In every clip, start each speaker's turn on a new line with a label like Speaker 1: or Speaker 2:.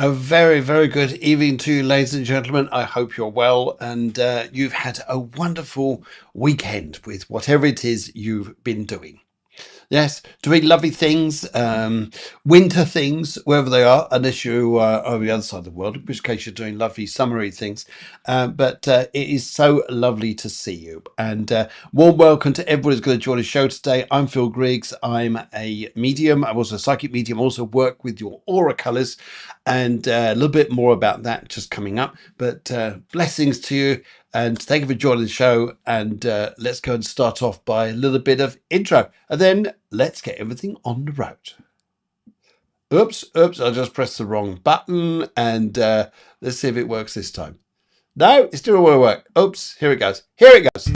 Speaker 1: A very, very good evening to you, ladies and gentlemen. I hope you're well and you've had a wonderful weekend with whatever it is you've been doing. Yes, doing lovely things, winter things, wherever they are, unless you are over the other side of the world, in which case you're doing lovely summery things. But it is so lovely to see you. And warm welcome to everybody who's going to join the show today. I'm Phil Griggs. I'm a medium. I'm also a psychic medium. I also work with your aura colours, and a little bit more about that just coming up. But blessings to you. And thank you for joining the show. And let's go and start off by a little bit of intro. And then let's get everything on the road. Oops, I just pressed the wrong button. And let's see if it works this time. No, it still won't work. Oops, here it goes. Here it goes.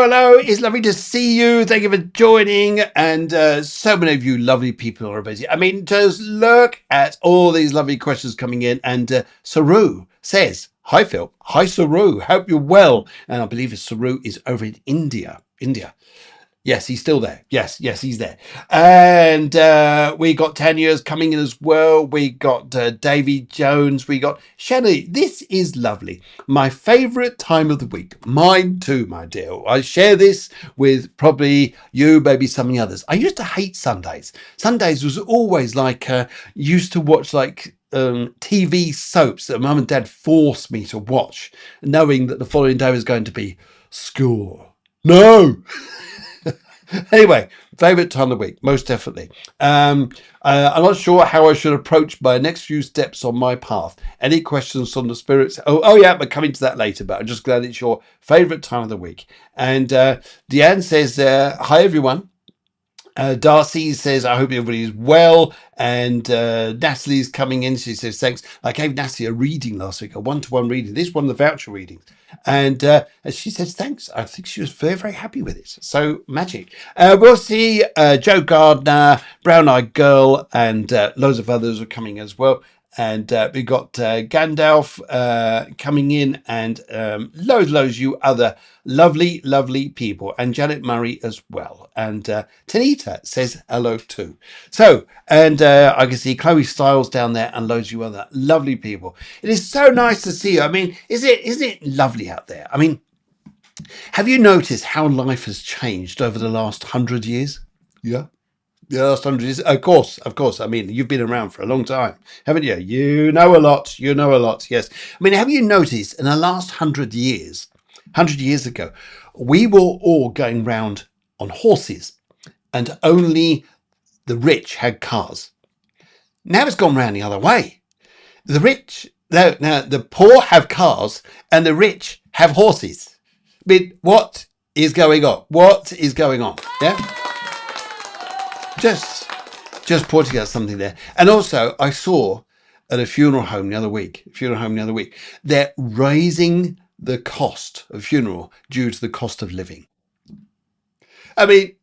Speaker 1: Hello. It's lovely to see you. Thank you for joining. And so many of you lovely people are busy. I mean, just look at all these lovely questions coming in. And Saru says, hi, Phil. Hi, Saru. Hope you're well. And I believe Saru is over in India. Yes, he's still there. Yes, he's there. And we got Tanya's coming in as well. We got Davy Jones. We got Shanny. This is lovely. My favourite time of the week. Mine too, my dear. I share this with probably you, maybe some of the others. I used to hate Sundays. Sundays was always like, used to watch like TV soaps that mum and dad forced me to watch, knowing that the following day was going to be school. No! Anyway, favourite time of the week, most definitely. I'm not sure how I should approach my next few steps on my path. Any questions from the spirits? Oh yeah, we're coming to that later, but I'm just glad it's your favourite time of the week. And Deanne says, hi everyone. Darcy says, I hope everybody's well. And Natalie's coming in. She says, thanks. I gave Natalie a reading last week, a one-to-one reading. This one of the voucher readings. And she says, thanks. I think she was very, very happy with it. So magic. We'll see Joe Gardner, Brown Eyed Girl, and loads of others are coming as well. And we got Gandalf coming in, and loads you other lovely people, and Janet Murray as well. And Tanita says hello too. So, and I can see Chloe Styles down there, and loads of you other lovely people. It is so nice to see you. I mean, isn't it lovely out there? I mean, have you noticed how life has changed over the last 100 years? Yeah. The last 100 years, of course. I mean, you've been around for a long time, haven't you? You know a lot. Yes. I mean, have you noticed in the last 100 years ago, we were all going round on horses, and only the rich had cars. Now it's gone round the other way. Now the poor have cars, and the rich have horses. I mean, what is going on? Yeah. Just pointing out something there. And also, I saw at a funeral home the other week, they're raising the cost of funeral due to the cost of living. I mean,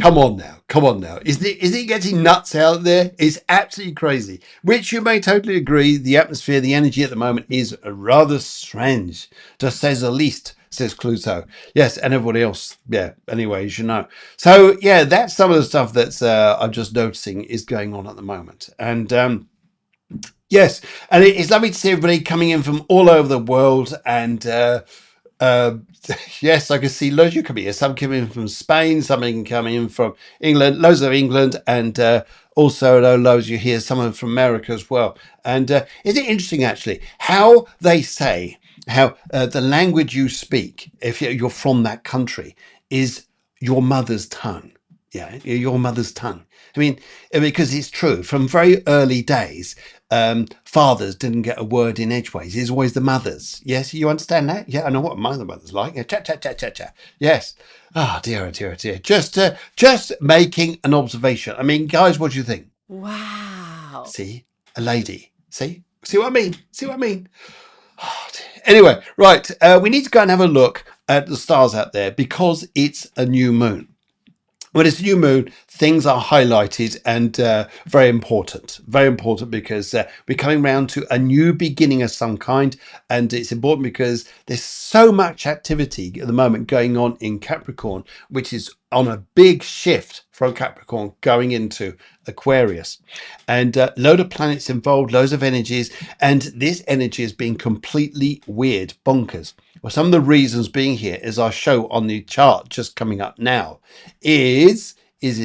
Speaker 1: come on now. Isn't it getting nuts out there? It's absolutely crazy. Which you may totally agree, the atmosphere, the energy at the moment is rather strange, to say the least, says Cluso. Yes, and everybody else. Yeah, anyways, you know. So, yeah, that's some of the stuff that's I'm just noticing is going on at the moment. And yes, and it's lovely to see everybody coming in from all over the world. And yes, I can see loads you coming here. Some coming in from Spain, some coming in from England, loads of England, and also loads you hear, some of them from America as well. And is it interesting, actually, how they say how the language you speak, if you're from that country, is your mother's tongue. Yeah, your mother's tongue. I mean, because it's true. From very early days, fathers didn't get a word in edgeways. It's always the mothers. Yes, you understand that? Yeah, I know what my mother's like. Yeah, chat. Yes. Oh, dear. Just making an observation. I mean, guys, what do you think?
Speaker 2: Wow.
Speaker 1: See? A lady. See? See what I mean? See what I mean? Anyway, right. We need to go and have a look at the stars out there because it's a new moon. When it's a new moon, things are highlighted and very important. Very important because we're coming round to a new beginning of some kind. And it's important because there's so much activity at the moment going on in Capricorn, which is on a big shift from Capricorn going into Aquarius. And load of planets involved, loads of energies. And this energy has been completely weird, bonkers. Well, some of the reasons being here, as I show on the chart just coming up now, is does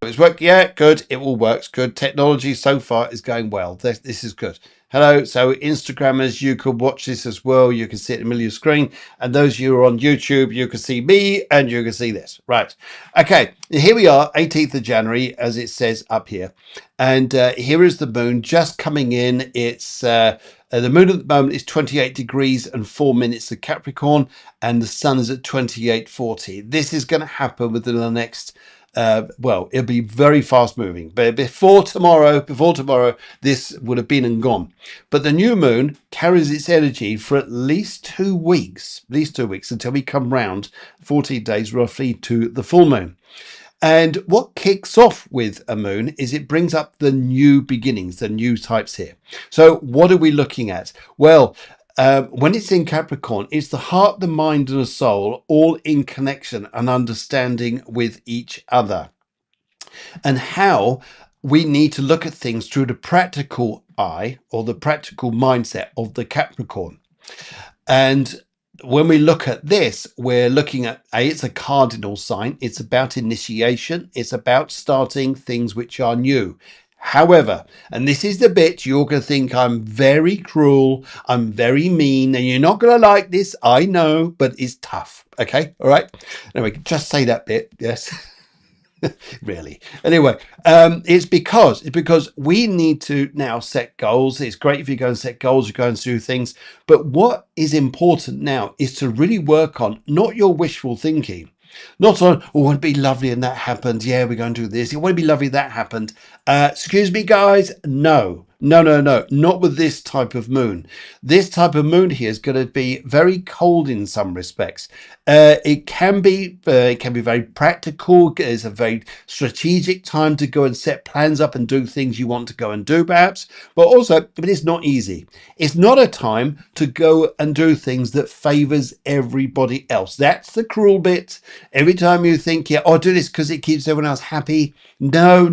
Speaker 1: it work? Yeah, good. It all works. Good. Technology so far is going well. This is good. Hello. So Instagrammers, you could watch this as well. You can see it in the middle of your screen. And those of you who are on YouTube, you can see me and you can see this. Right. Okay. Here we are, 18th of January, as it says up here. And here is the moon just coming in. It's the moon at the moment is 28 degrees and 4 minutes of Capricorn, and the sun is at 28:40. This is going to happen within the next well, it'll be very fast moving, but before tomorrow, this would have been and gone. But the new moon carries its energy for at least 2 weeks, until we come round 14 days roughly to the full moon. And what kicks off with a moon is it brings up the new beginnings, the new types here. So what are we looking at? Well, when it's in Capricorn, it's the heart, the mind, and the soul all in connection and understanding with each other, and how we need to look at things through the practical eye or the practical mindset of the Capricorn. And when we look at this, we're looking at it's a cardinal sign. It's about initiation. It's about starting things which are new. However, and this is the bit you're going to think I'm very cruel, I'm very mean, and you're not going to like this. I know, but it's tough. Okay. All right. Anyway, just say that bit. Yes. Really. Anyway, it's because we need to now set goals. It's great if you go and set goals, you go and do things. But what is important now is to really work on not your wishful thinking. Not on, oh, wouldn't it be lovely and that happened? Yeah, we're going to do this. It wouldn't be lovely that happened. Excuse me, guys. No. Not with this type of moon. This type of moon here is going to be very cold in some respects. It can be very practical. It's a very strategic time to go and set plans up and do things you want to go and do, perhaps. But it's not easy. It's not a time to go and do things that favors everybody else. That's the cruel bit. Every time you think, yeah, I'll do this because it keeps everyone else happy. No.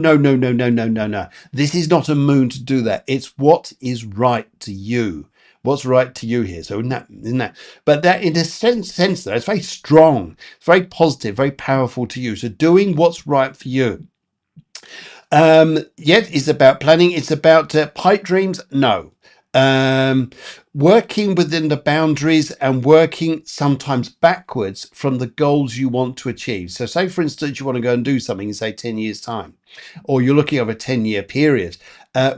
Speaker 1: This is not a moon to do that. It's what is right to you. What's right to you here. So isn't that? But that in a sense though, it's very strong, it's very positive, very powerful to you. So doing what's right for you. Yet it's about planning. It's about pipe dreams. No. Working within the boundaries and working sometimes backwards from the goals you want to achieve. So say, for instance, you want to go and do something in, say, 10 years time, or you're looking over a 10-year period.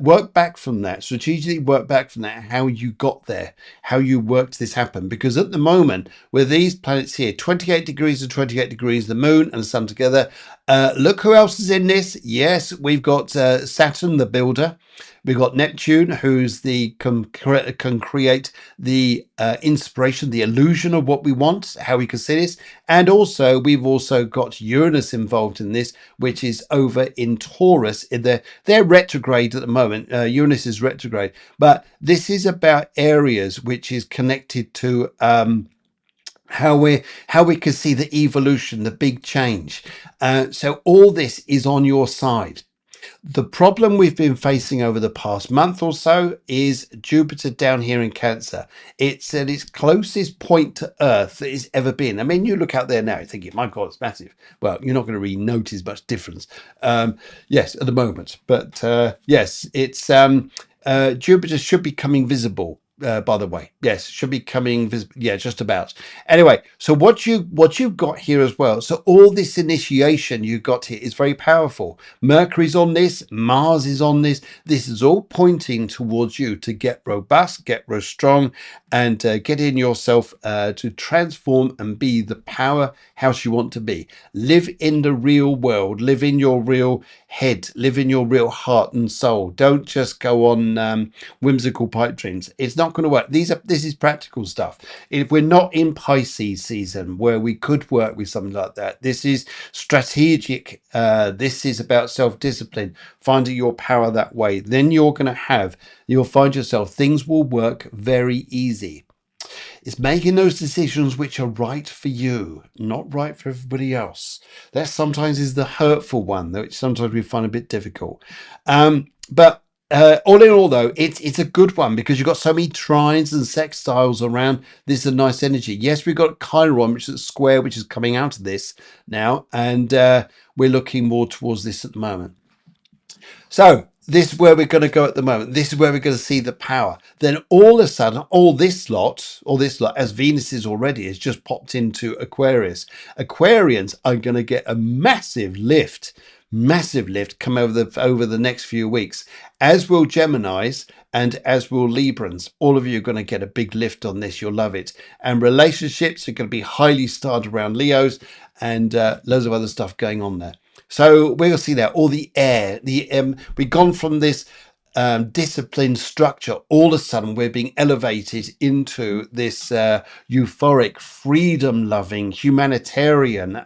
Speaker 1: Work back from that, strategically work back from that, how you got there, how you worked this happen. Because at the moment, with these planets here, 28 degrees and 28 degrees, the moon and the sun together, look who else is in this. Yes, we've got Saturn, the builder. We've got Neptune, who's the can create the inspiration, the illusion of what we want, how we can see this. And also, we've also got Uranus involved in this, which is over in Taurus. They're retrograde at the moment. Uranus is retrograde. But this is about areas which is connected to how we can see the evolution, the big change. So all this is on your side. The problem we've been facing over the past month or so is Jupiter down here in Cancer. It's at its closest point to Earth that it's ever been. I mean, you look out there now, you're thinking, my God, it's massive. Well, you're not going to really notice much difference. Yes, at the moment. But yes, it's Jupiter should be coming visible. By the way, yes, should be coming visible. Yeah, just about. Anyway, so what you've got here as well. So all this initiation you've got here is very powerful. Mercury's on this, Mars is on this. This is all pointing towards you to get robust, get strong, and get in yourself to transform and be the powerhouse you want to be. Live in the real world. Live in your real head. Live in your real heart and soul. Don't just go on whimsical pipe dreams. It's not going to work. This is practical stuff. If we're not in Pisces season where we could work with something like that, this is strategic. This is about self-discipline, finding your power that way. Then you'll find yourself, things will work very easy. It's making those decisions which are right for you, not right for everybody else. That sometimes is the hurtful one, which sometimes we find a bit difficult. But all in all, though, it's a good one because you've got so many trines and sextiles around. This is a nice energy. Yes, we've got Chiron, which is square, which is coming out of this now, and we're looking more towards this at the moment. So this is where we're going to go at the moment. This is where we're going to see the power. Then all of a sudden, all this lot, as Venus is already, has just popped into Aquarius. Aquarians are going to get a massive lift come over the next few weeks, as will Geminis and as will Librans. All of you are going to get a big lift on this.''You'll love it. And relationships are going to be highly starred around Leos, and loads of other stuff going on there. So we'll see that all the air, we've gone from this disciplined structure. All of a sudden, we're being elevated into this euphoric, freedom-loving, humanitarian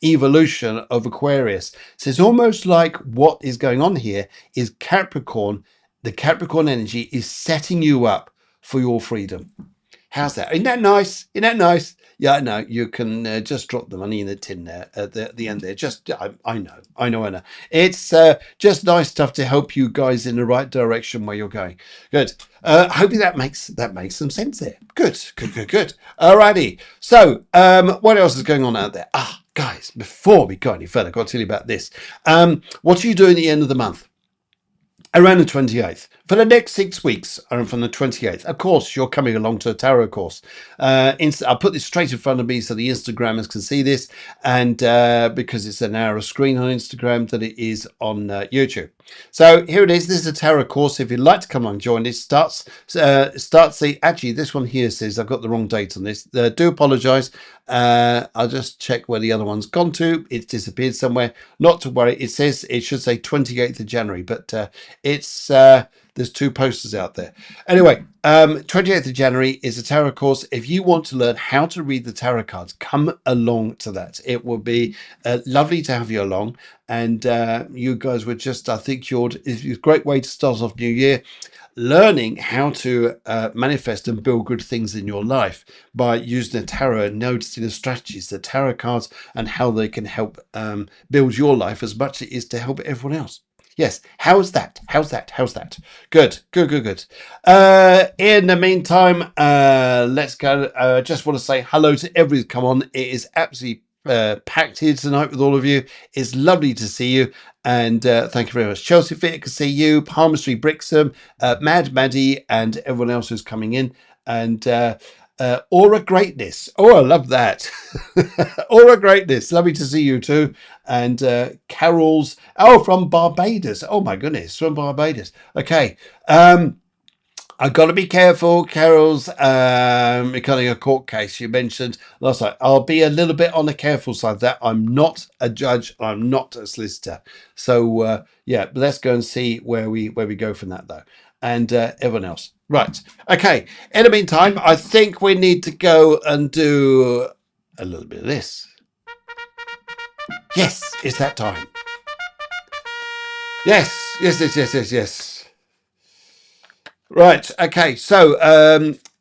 Speaker 1: evolution of Aquarius. So it's almost like what is going on here is Capricorn. The Capricorn energy is setting you up for your freedom. How's that? Isn't that nice? Isn't that nice? Yeah, I know. You can just drop the money in the tin there at the end there. I know. It's just nice stuff to help you guys in the right direction where you're going. Good. Hopefully that makes some sense there. Good. Alrighty. So, what else is going on out there? Guys, before we go any further, I've got to tell you about this. What are you doing at the end of the month? Around the 28th. For the next 6 weeks, from the 28th. Of course, you're coming along to a tarot course. I'll put this straight in front of me so the Instagrammers can see this. And because it's an hour of screen on Instagram than it is on YouTube. So here it is. This is a tarot course. If you'd like to come on and join this, actually, this one here says I've got the wrong date on this. Do apologise. I'll just check where the other one's gone to. It's disappeared somewhere. Not to worry. It should say 28th of January, but it's there's two posters out there. Anyway, 28th of January is a tarot course. If you want to learn how to read the tarot cards, come along to that. It will be lovely to have you along. And you guys would just, I think it's a great way to start off New Year, learning how to manifest and build good things in your life by using the tarot and noticing the strategies, the tarot cards, and how they can help build your life as much as it is to help everyone else. Yes. How's that? Good. In the meantime, let's go. Just want to say hello to everyone. Come on. It is absolutely packed here tonight with all of you. It's lovely to see you. And thank you very much. Chelsea Fit, I can see you. Palmistry Brixham, Mad Maddie, and everyone else who's coming in. And Aura Greatness. Oh, I love that. Aura Greatness. Lovely to see you too. And Carol's. Oh, from Barbados. Oh my goodness, from Barbados. Okay. I've got to be careful. Carol's regarding a court case you mentioned last night. I'll be a little bit on the careful side of that. I'm not a judge. I'm not a solicitor. So yeah, let's go and see where we go from that though. And everyone else. Right. Okay. In the meantime, I think we need to go and do a little bit of this. Yes, it's that time. Yes. Right. Okay. So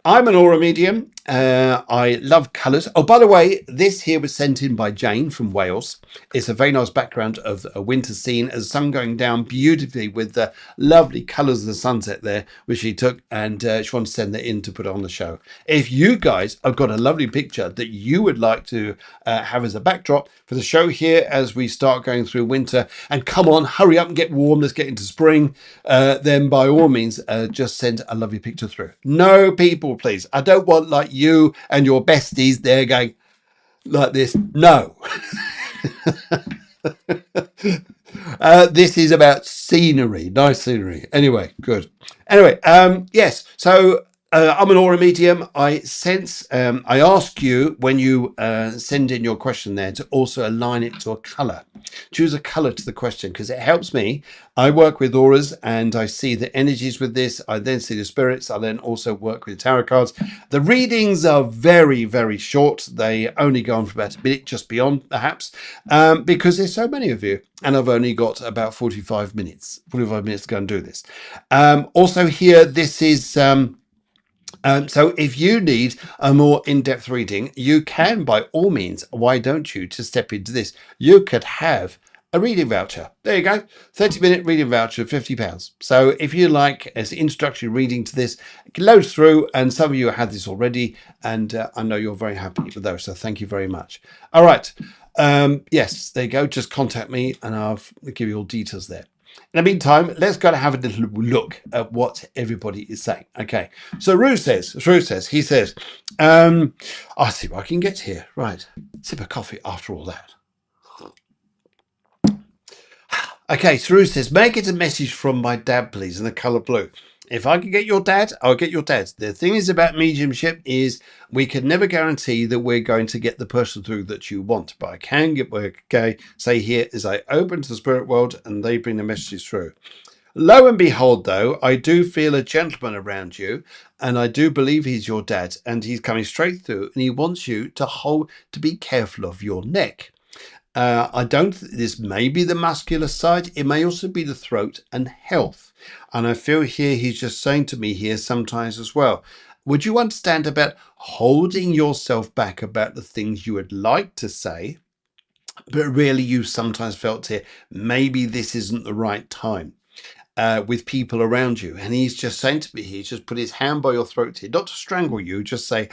Speaker 1: I'm an aura medium. I love colours. Oh, by the way, this here was sent in by Jane from Wales. It's a very nice background of a winter scene, as the sun going down beautifully with the lovely colours of the sunset there, which she took, and she wanted to send that in to put on the show. If you guys have got a lovely picture that you would like to have as a backdrop for the show here as we start going through winter, and come on, hurry up and get warm, let's get into spring, then by all means, just send a lovely picture through. No people, please. I don't want like you and your besties there going like this. No. This is about scenery, nice scenery. Anyway, good. Anyway, yes. So I'm an aura medium. I sense, I ask you when you send in your question there to also align it to a color. Choose a color to the question because it helps me. I work with auras and I see the energies with this. I then see the spirits. I then also work with tarot cards. The readings are very, very short. They only go on for about a minute, just beyond perhaps, because there's so many of you. And I've only got about 45 minutes to go and do this. Also here, this is... so if you need a more in-depth reading, you can, by all means, why don't you, to step into this, you could have a reading voucher. There you go. 30-minute reading voucher, £50. So if you like as introductory reading to this, it loads through, and some of you have this already, and I know you're very happy with those. So thank you very much. All right. Yes, there you go. Just contact me and I'll give you all details there. In the meantime, let's go and have a little look at what everybody is saying. Okay, so Rue says, I'll see what I can get here. Right, sip of coffee after all that. Okay, so Rue says, may I get a message from my dad, please, in the colour blue? If I can get your dad, I'll get your dad. The thing is about mediumship is we can never guarantee that we're going to get the person through that you want. But I can get, okay, say here is I open to the spirit world and they bring the messages through. Lo and behold, though, I do feel a gentleman around you, and I do believe he's your dad, and he's coming straight through, and he wants you to be careful of your neck. I don't, this may be the muscular side. It may also be the throat and health. And I feel here, he's just saying to me here sometimes as well, would you understand about holding yourself back about the things you would like to say, but really you sometimes felt here, maybe this isn't the right time. With people around you, and he's just saying to me, he's just put his hand by your throat here, not to strangle you, just say,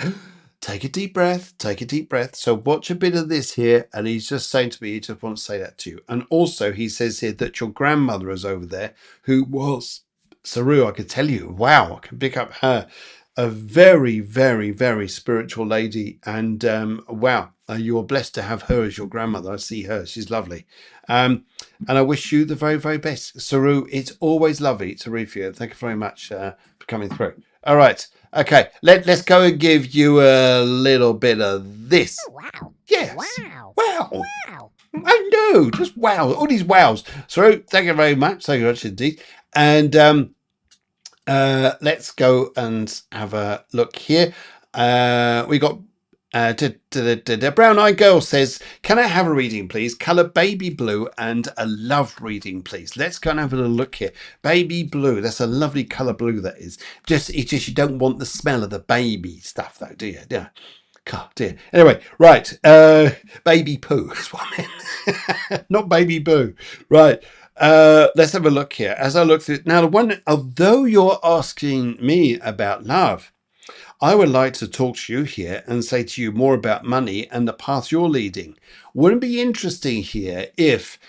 Speaker 1: take a deep breath, take a deep breath. So watch a bit of this here, and he's just saying to me, he just wants to say that to you. And also he says here that your grandmother is over there, who was Saru. I could tell you, wow, I can pick up her, a very, very, very spiritual lady, and wow, you're blessed to have her as your grandmother. I see her, she's lovely. And I wish you the very, very best. Saru, it's always lovely to read for you. Thank you very much for coming through. All right. Okay. Let's go and give you a little bit of this.
Speaker 2: Oh, wow.
Speaker 1: Yes.
Speaker 2: Wow.
Speaker 1: Wow.
Speaker 2: Wow.
Speaker 1: I know. Just wow. All these wows. Saru, thank you very much. Thank you very much indeed. And let's go and have a look here. We got Brown Eyed Girl says, can I have a reading, please? Colour baby blue and a love reading, please. Let's go and have a little look here. Baby blue. That's a lovely colour blue, that is. It's just you don't want the smell of the baby stuff, though, do you? Yeah. God, dear. Anyway, right. Baby poo is what I meant. Not baby boo. Right. Let's have a look here. As I look through now, although you're asking me about love, I would like to talk to you here and say to you more about money and the path you're leading. Wouldn't it be interesting here if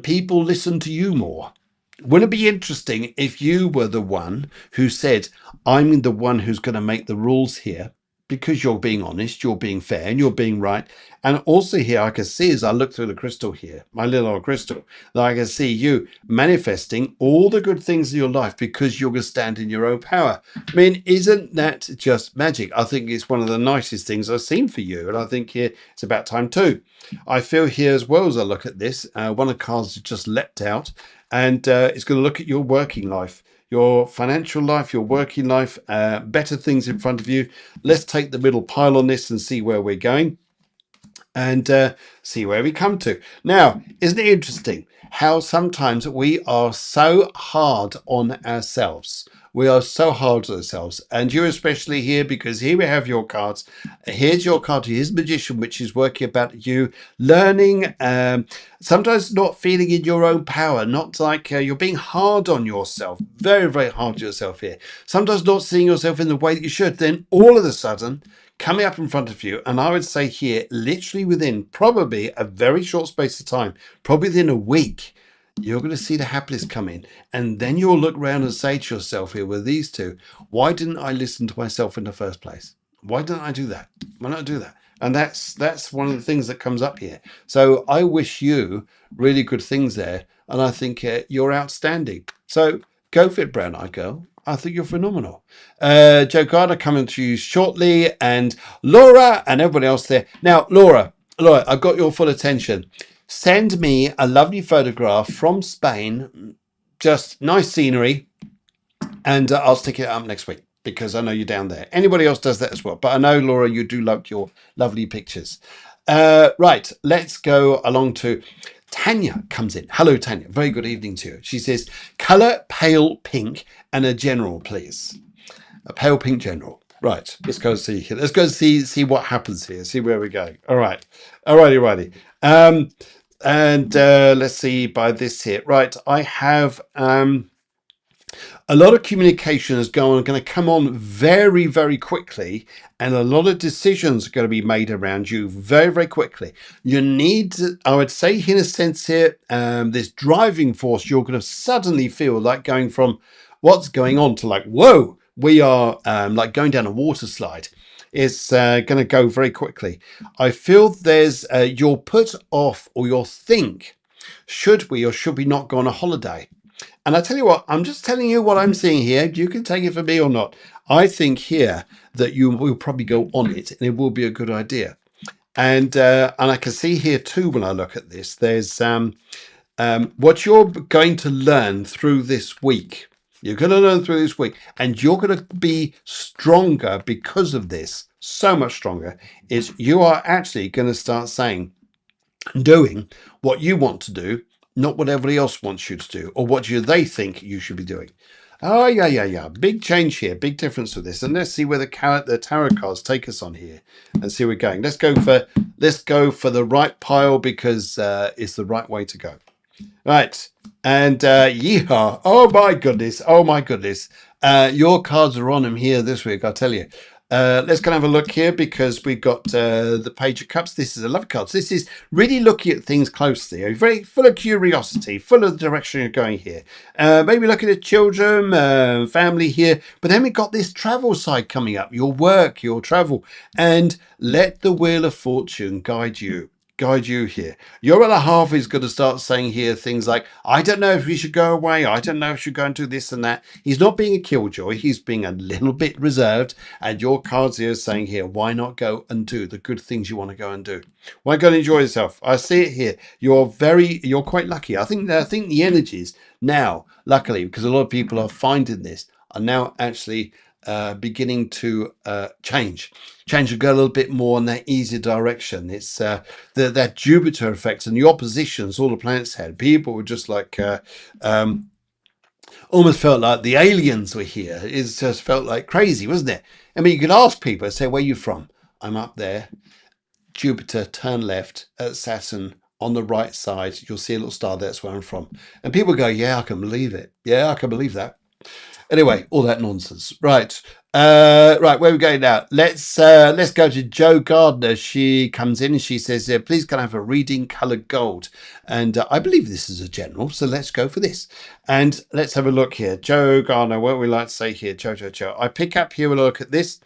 Speaker 1: people listen to you more? Wouldn't it be interesting if you were the one who said, I'm the one who's going to make the rules here? Because you're being honest, you're being fair, and you're being right. And also here, I can see as I look through the crystal here, my little old crystal, that I can see you manifesting all the good things in your life because you're going to stand in your own power. I mean, isn't that just magic? I think it's one of the nicest things I've seen for you. And I think here it's about time too. I feel here as well as I look at this, one of the cards has just leapt out, and it's going to look at your working life. Your financial life, your working life, better things in front of you. Let's take the middle pile on this and see where we're going and see where we come to. Now, isn't it interesting how sometimes we are so hard on ourselves? We are so hard on ourselves, and you especially here, because here we have your cards. Here's your card. Here's Magician, which is working about you learning, sometimes not feeling in your own power, not like you're being hard on yourself, very, very hard on yourself here. Sometimes not seeing yourself in the way that you should. Then all of a sudden, coming up in front of you, and I would say here, literally within probably a very short space of time, probably within a week, you're going to see the happiness come in, and then you'll look around and say to yourself here with these two, why didn't I listen to myself in the first place? Why didn't I do that? Why not do that? And that's one of the things that comes up here. So I wish you really good things there, and I think you're outstanding. So go for it, Brown Eyed Girl. I think you're phenomenal. Joe Gardner coming to you shortly, and Laura and everybody else there. Now, Laura, I've got your full attention. Send me a lovely photograph from Spain, just nice scenery, and I'll stick it up next week because I know you're down there. Anybody else does that as well, but I know, Laura, you do love your lovely pictures. Right, let's go along to Tanya comes in. Hello, Tanya. Very good evening to you. She says, color pale pink and a general, please. A pale pink general. Right, let's go see. Let's go see what happens here. See where we go. All right, alrighty. And let's see by this here. Right, I have a lot of communication is going to come on very, very quickly, and a lot of decisions are going to be made around you very, very quickly. You need, I would say, in a sense here, this driving force, you're going to suddenly feel like going from what's going on to like, whoa, we are like going down a water slide. It's going to go very quickly. I feel there's, you'll put off or you'll think, should we or should we not go on a holiday? And I tell you what, I'm just telling you what I'm seeing here. You can take it for me or not. I think here that you will probably go on it, and it will be a good idea. And I can see here too when I look at this. There's what you're going to learn through this week. You're going to learn through this week, and you're going to be stronger because of this. So much stronger. Is you are actually going to start saying, doing what you want to do, not what everybody else wants you to do or what they think you should be doing. Oh, yeah. Big change here. Big difference with this. And let's see where the tarot cards take us on here and see where we're going. Let's go for the right pile because it's the right way to go. Right. And yeehaw. Oh, my goodness. Your cards are on them here this week, I'll tell you. Let's go and have a look here because we've got the Page of Cups. This is a love card. This is really looking at things closely. Very full of curiosity, full of the direction you're going here. Maybe looking at children, family here. But then we've got this travel side coming up. Your work, your travel. And let the Wheel of Fortune guide you here. Your other half is going to start saying here things like, I don't know if we should go away. I don't know if we should go and do this and that. He's not being a killjoy. He's being a little bit reserved. And your cards here is saying here, why not go and do the good things you want to go and do? Why go and enjoy yourself? I see it here. You're quite lucky. I think the energies now, luckily, because a lot of people are finding this, are now actually beginning to change and go a little bit more in that easier direction. It's that Jupiter effect and the oppositions all the planets had. People were just like almost felt like the aliens were here. It just felt like crazy, wasn't it? I mean, you could ask people, say, where are you from? I'm up there. Jupiter, turn left at Saturn on the right side. You'll see a little star. That's where I'm from. And people go, yeah, I can believe it. Yeah, I can believe that. Anyway, all that nonsense. Right. Where are we going now? Let's go to Jo Gardner. She comes in and she says, please can I have a reading coloured gold? And I believe this is a general, so let's go for this. And let's have a look here. Jo Gardner, what we like to say here, Jo. I pick up here a look at this.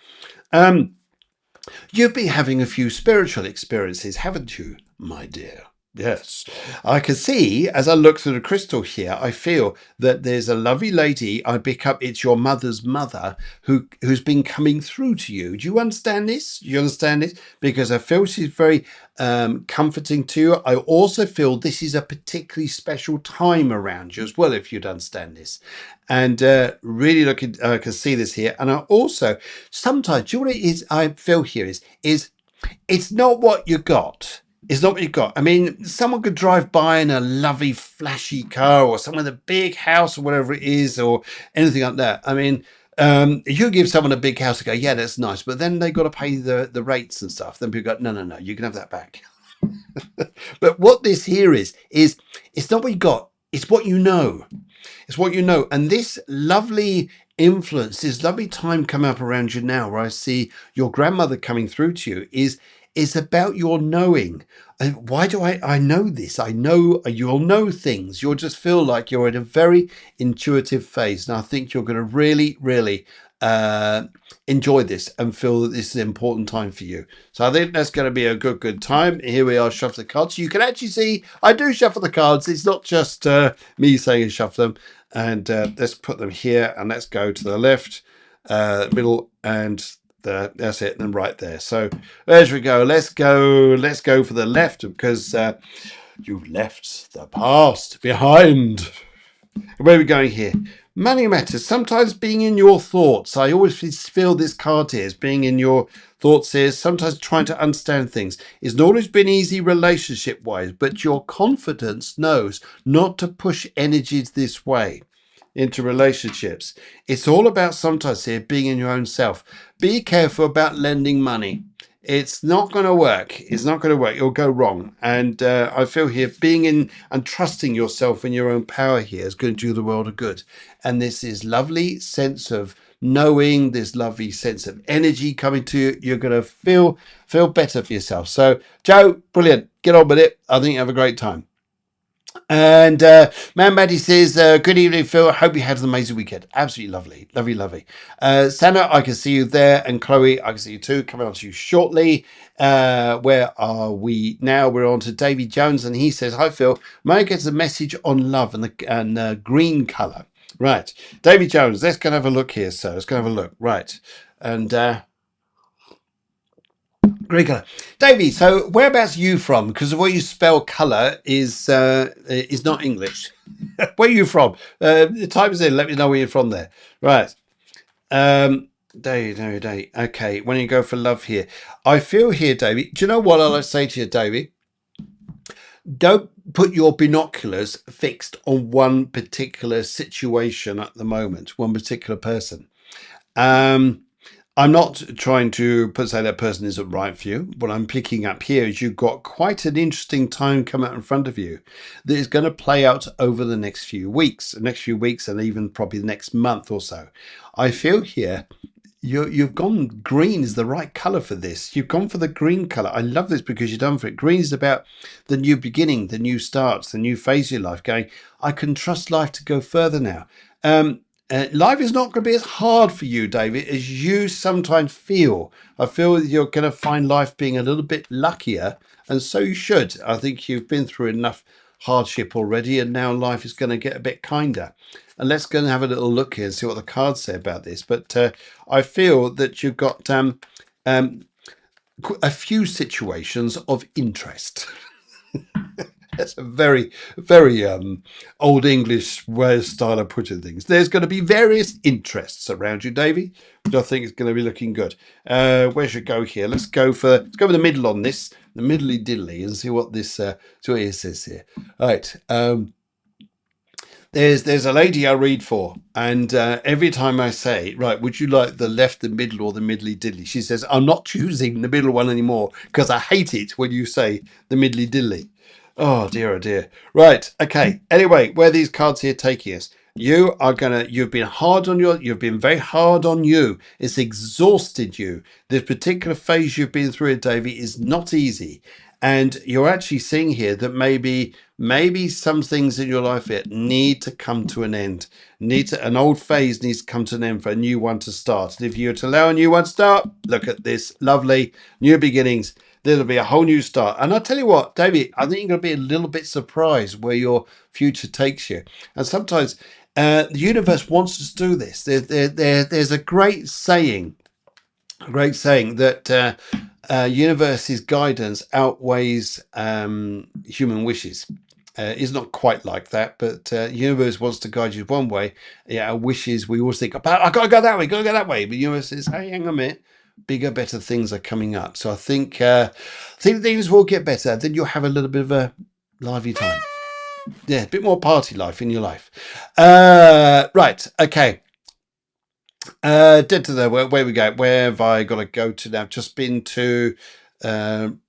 Speaker 1: You've been having a few spiritual experiences, haven't you, my dear? Yes, I can see as I look through the crystal here, I feel that there's a lovely lady. I pick up it's your mother's mother who's been coming through to you. Do you understand this? You understand this? Because I feel she's very comforting to you. I also feel this is a particularly special time around you as well, if you'd understand this. And really looking, I can see this here. And I also sometimes, do you know what it is? I feel here is it's not what you got. It's not what you got. I mean, someone could drive by in a lovely, flashy car or someone with a big house or whatever it is or anything like that. I mean, you give someone a big house to go, yeah, that's nice. But then they got to pay the rates and stuff. Then people go, no, you can have that back. But what this here is it's not what you got. It's what you know. It's what you know. And this lovely influence, this lovely time coming up around you now where I see your grandmother coming through to you is about your knowing. And why do I know this? I know you'll know things. You'll just feel like you're in a very intuitive phase. And I think you're going to really, really enjoy this and feel that this is an important time for you. So I think that's going to be a good time. Here we are, shuffle the cards. You can actually see I do shuffle the cards. It's not just me saying shuffle them. And let's put them here, and let's go to the left, middle, and that's it, and right there. So as we go, let's go for the left, because you've left the past behind. Where are we going here? Money matters. Sometimes being in your thoughts. I always feel this card here as being in your thoughts here. Sometimes trying to understand things. It's not always been easy relationship wise, but your confidence knows not to push energies this way into relationships. It's all about sometimes here being in your own self. Be careful about lending money. It's not going to work. It's not going to work. It'll go wrong. And I feel here being in and trusting yourself in your own power here is going to do the world a good. And this is lovely sense of knowing, this lovely sense of energy coming to you. You're going to feel better for yourself. So Joe, brilliant. Get on with it. I think you have a great time. And Man Maddie says, good evening, Phil. I hope you had an amazing weekend. Absolutely lovely. Lovely, lovely. Sana, I can see you there. And Chloe, I can see you too. Coming on to you shortly. Where are we now? We're on to Davy Jones. And he says, hi, Phil. May I get a message on love and the green colour? Right. Davy Jones, let's go and have a look here, sir. Let's go and have a look. Right. And green colour. Davey, so whereabouts are you from? Because the way you spell colour is not English. Where are you from? Type us in. Let me know where you're from there. Right. Day. Okay. When you go for love here, I feel here, Davey. Do you know what I'll say to you, Davey? Don't put your binoculars fixed on one particular situation at the moment, one particular person. I'm not trying to say that person isn't right for you. What I'm picking up here is you've got quite an interesting time coming out in front of you that is going to play out over the next few weeks, and even probably the next month or so. I feel here you've gone green is the right color for this. You've gone for the green color. I love this because you've done for it. Green is about the new beginning, the new starts, the new phase of your life. Going, I can trust life to go further now. Life is not going to be as hard for you, David, as you sometimes feel. I feel you're going to find life being a little bit luckier, and so you should. I think you've been through enough hardship already, and now life is going to get a bit kinder. And let's go and have a little look here and see what the cards say about this. But I feel that you've got a few situations of interest. That's a very, very old English way style of putting things. There's going to be various interests around you, Davey, which I think is going to be looking good. Where should we go here? Let's go for the middle on this, the middly diddly, and see what this what it says here. All right. There's a lady I read for, and every time I say, right, would you like the left, the middle, or the middly diddly? She says, I'm not choosing the middle one anymore because I hate it when you say the middly diddly. Oh dear, oh dear. Right, okay. Anyway, where these cards here taking us? You've been very hard on you. It's exhausted you. This particular phase you've been through, Davey, is not easy. And you're actually seeing here that maybe some things in your life here need to come to an end. An old phase needs to come to an end for a new one to start. And if you're to allow a new one to start, look at this lovely new beginnings. There'll be a whole new start. And I'll tell you what, David, I think you're going to be a little bit surprised where your future takes you. And sometimes the universe wants us to do this. There's a great saying that universe's guidance outweighs human wishes. It's not quite like that, but universe wants to guide you one way. Yeah, our wishes, we always think, I got to go that way, But universe says, hey, hang on a minute. Bigger, better things are coming up. So I think things will get better. Then you'll have a little bit of a lively time. Yeah, a bit more party life in your life. Right, okay. Dead to there. Where we go? Where have I got to go to now? Just been to Brown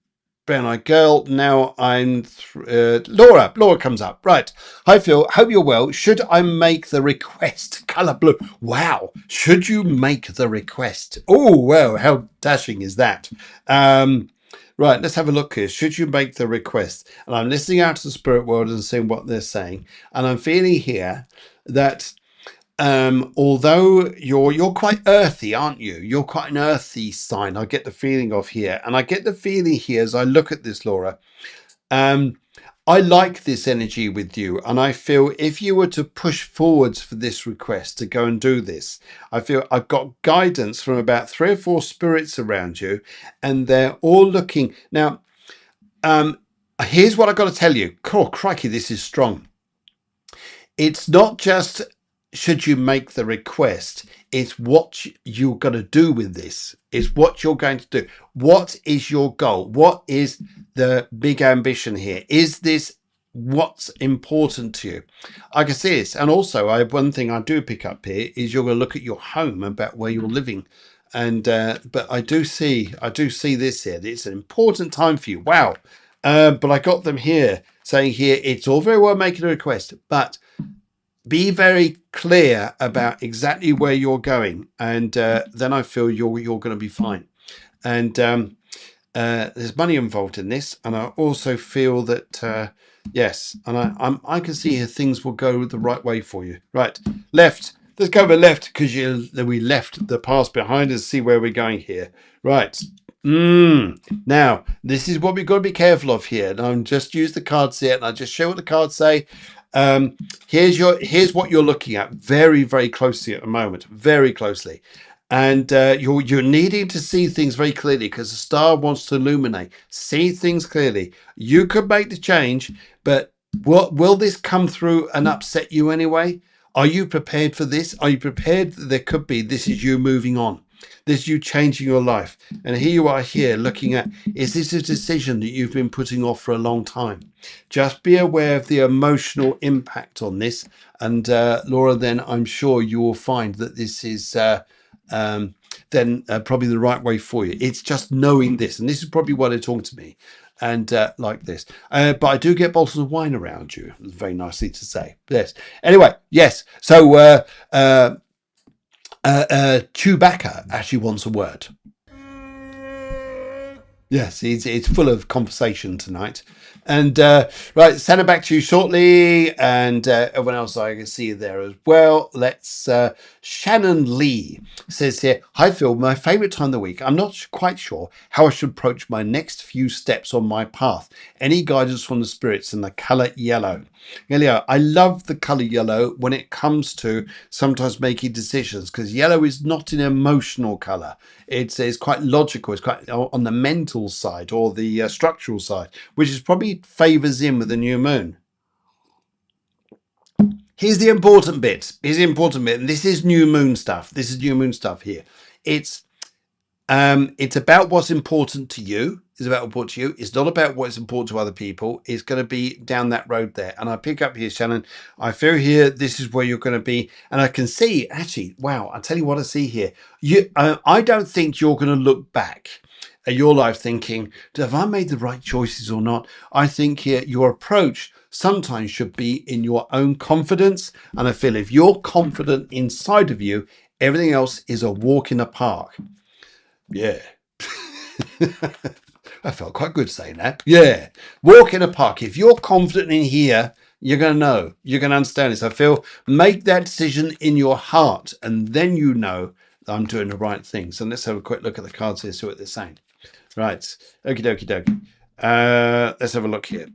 Speaker 1: Eyed Girl. Now I'm Laura. Laura comes up. Right. Hi Phil. Hope you're well. Should I make the request? Colour blue. Wow. Should you make the request? Oh well. How dashing is that? Right. Let's have a look here. Should you make the request? And I'm listening out to the spirit world and seeing what they're saying. And I'm feeling here that although you're quite earthy, aren't you? You're quite an earthy sign. I get the feeling of here, and I get the feeling here as I look at this, Laura. I like this energy with you, and I feel if you were to push forwards for this request to go and do this, I feel I've got guidance from about 3 or 4 spirits around you, and they're all looking now. Here's what I've got to tell you. Oh, crikey, this is strong. It's not just should you make the request, it's what you're going to do with this. It's what you're going to do. What is your goal? What is the big ambition here? Is this what's important to you? I can see this. And also, one thing I do pick up here is you're going to look at your home, about where you're living. And but I do see this here. It's an important time for you. Wow. But I got them here saying here, it's all very well making a request, but be very clear about exactly where you're going, and then I feel you're going to be fine. And there's money involved in this, and I also feel that yes, and I can see here things will go the right way for you. Right, left. Let's go over left because we left the past behind us. See where we're going here. Right. Now, this is what we've got to be careful of here. And I'm just use the cards here, and I'll just show what the cards say. Here's what you're looking at very, very closely at the moment, very closely. And you're needing to see things very clearly because the star wants to illuminate. See things clearly. You could make the change, but will this come through and upset you anyway? Are you prepared for this? Are you prepared that there could be, this is you moving on? This is you changing your life. And here you are here looking at, is this a decision that you've been putting off for a long time? Just be aware of the emotional impact on this. And Laura, then I'm sure you will find that this is probably the right way for you. It's just knowing this. And this is probably why they're talking to me. And like this. But I do get bottles of wine around you. Very nicely to say. Yes. Anyway, yes. So Chewbacca actually wants a word. Yes, it's full of conversation tonight. And right, send it back to you shortly. And everyone else I can see you there as well. Let's Shannon Lee says here, hi Phil, my favorite time of the week. I'm not quite sure how I should approach my next few steps on my path. Any guidance from the spirits in the color yellow? Yellow, I love the color yellow when it comes to sometimes making decisions, because yellow is not an emotional color. It's quite logical. It's quite on the mental side or the structural side, which is probably favors in with the new moon. Here's the important bit. And this is new moon stuff. This is new moon stuff here. It's about what's important to you. It's about what's important to you. It's not about what's important to other people. It's going to be down that road there. And I pick up here, Shannon. I feel here, this is where you're going to be. And I can see, actually, wow, I'll tell you what I see here. I don't think you're going to look back at your life thinking, have I made the right choices or not? I think here your approach sometimes should be in your own confidence. And I feel if you're confident inside of you, everything else is a walk in the park. Yeah. I felt quite good saying that. Yeah. Walk in a park. If you're confident in here, you're going to know. You're going to understand this. I feel make that decision in your heart, and then you know I'm doing the right thing. So let's have a quick look at the cards here, see what they're saying. Right. Okie dokie dokie. Let's have a look here.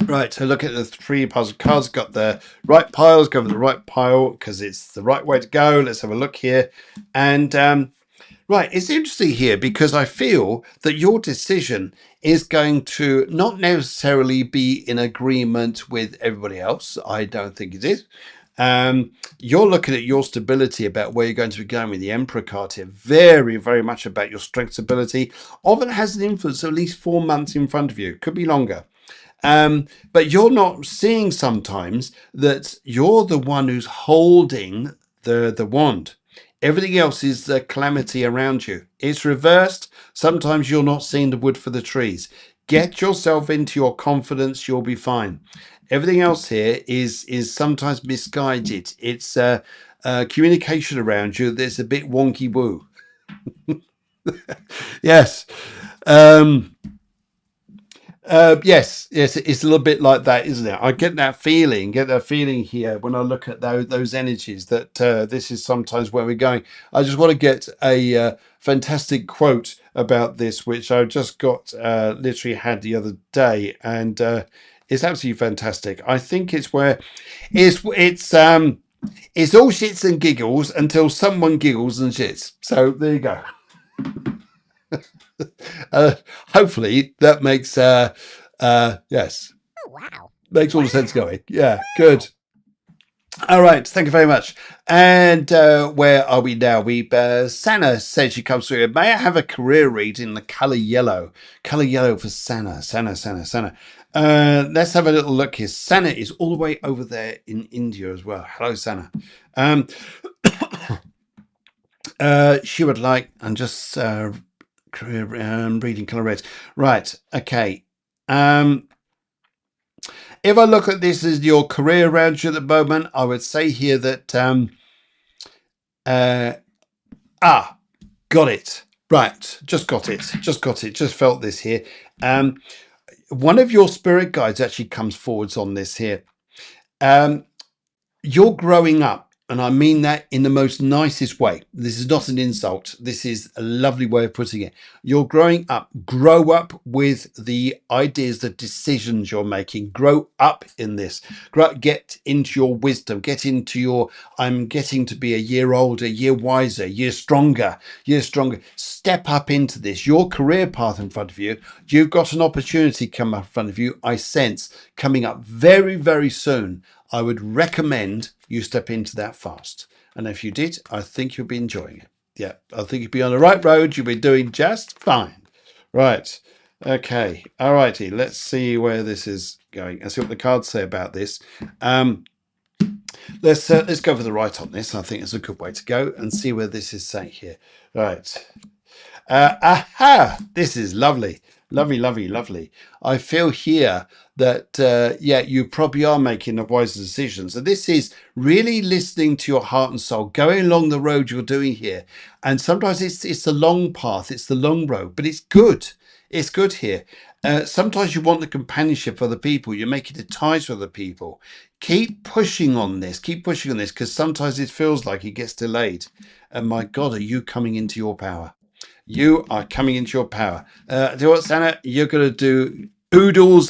Speaker 1: Right, so look at the 3 piles of cards. Got the right piles, go for the right pile because it's the right way to go. Let's have a look here. And right, it's interesting here because I feel that your decision is going to not necessarily be in agreement with everybody else. I don't think it is. You're looking at your stability, about where you're going to be going with the Emperor card here. Very, very much about your strength, stability. Often has an influence of at least 4 months in front of you. Could be longer. But you're not seeing sometimes that you're the one who's holding the wand. Everything else is the calamity around you. It's reversed. Sometimes you're not seeing the wood for the trees. Get yourself into your confidence. You'll be fine. Everything else here is sometimes misguided. It's communication around you that's a bit wonky woo. Yes. Yes, it's a little bit like that, isn't it? I get that feeling here when I look at those energies that this is sometimes where we're going. I just want to get a fantastic quote about this, which I just got literally had the other day, and It's absolutely fantastic. I think it's where it's all shits and giggles until someone giggles and shits. So there you go. Hopefully that makes yes, makes all the sense going. Yeah, good. All right, thank you very much. And where are we now? We Sana says she comes through. May I have a career read in the color yellow? Color yellow for Sana. Sana. Let's have a little look here. Sana is all the way over there in India as well. Hello, Sana. Um, she would like. I'm just career reading color reds. Right. Okay. If I look at this as your career around you at the moment, I would say here that got it. Right, just got it. Just felt this here. One of your spirit guides actually comes forwards on this here. You're growing up, and I mean that in the most nicest way. This is not an insult. This is a lovely way of putting it. You're growing up. Grow up with the ideas, the decisions you're making. Grow up in this. Get into your wisdom. Get into your, I'm getting to be a year older, year wiser, year stronger. Step up into this. Your career path in front of you. You've got an opportunity come up in front of you, I sense, coming up very, very soon. I would recommend you step into that fast. And if you did, I think you'll be enjoying it. Yeah, I think you'll be on the right road. You'll be doing just fine. Right. Okay. All righty. Let's see where this is going. Let's see what the cards say about this. Let's go for the right on this. I think it's a good way to go and see where this is saying here. Right. Aha! This is lovely. Lovely. I feel here that, you probably are making the wiser decisions. And this is really listening to your heart and soul, going along the road you're doing here. And sometimes it's the long path, it's the long road, but it's good. It's good here. Sometimes you want the companionship of other people. You're making the ties with other people. Keep pushing on this. Because sometimes it feels like it gets delayed. And my God, are you coming into your power? You are coming into your power. Do you know what, Santa? You're going to do oodles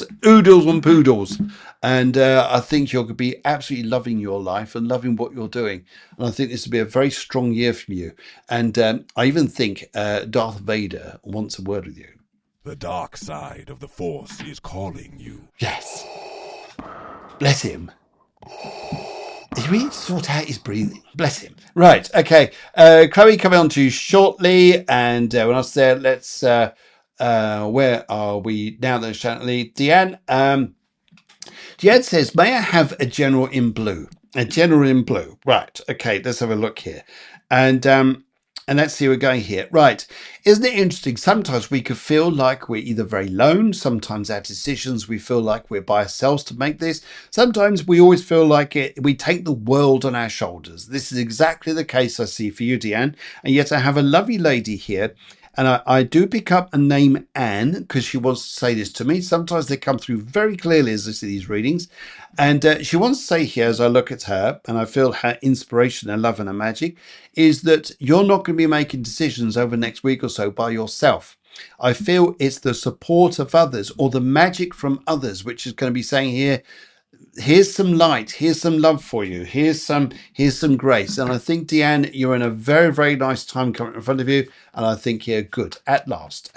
Speaker 1: and poodles. And I think you're going to be absolutely loving your life and loving what you're doing. And I think this will be a very strong year for you. And I even think Darth Vader wants a word with you.
Speaker 2: The dark side of the Force is calling you.
Speaker 1: Yes. Bless him. He really sort out his breathing. Bless him. Right. Okay. Chloe coming on to you shortly. And when I was there, let's, where are we now? There's Chantley. Deanne. Deanne says, may I have a general in blue? A general in blue. Right. Okay. Let's have a look here. And let's see, we're going here. Right. Isn't it interesting? Sometimes we could feel like we're either very lone. Sometimes our decisions, we feel like we're by ourselves to make this. Sometimes we always feel like we take the world on our shoulders. This is exactly the case I see for you, Deanne. And yet I have a lovely lady here. And I do pick up a name Anne because she wants to say this to me. Sometimes they come through very clearly as I see these readings. And she wants to say here, as I look at her and I feel her inspiration, her love and her magic, is that you're not going to be making decisions over the next week or so by yourself. I feel it's the support of others or the magic from others, which is going to be saying here, here's some light, here's some love for you, here's some grace. And I think, Deanne, you're in a very, very nice time coming in front of you. And I think you're good. At last,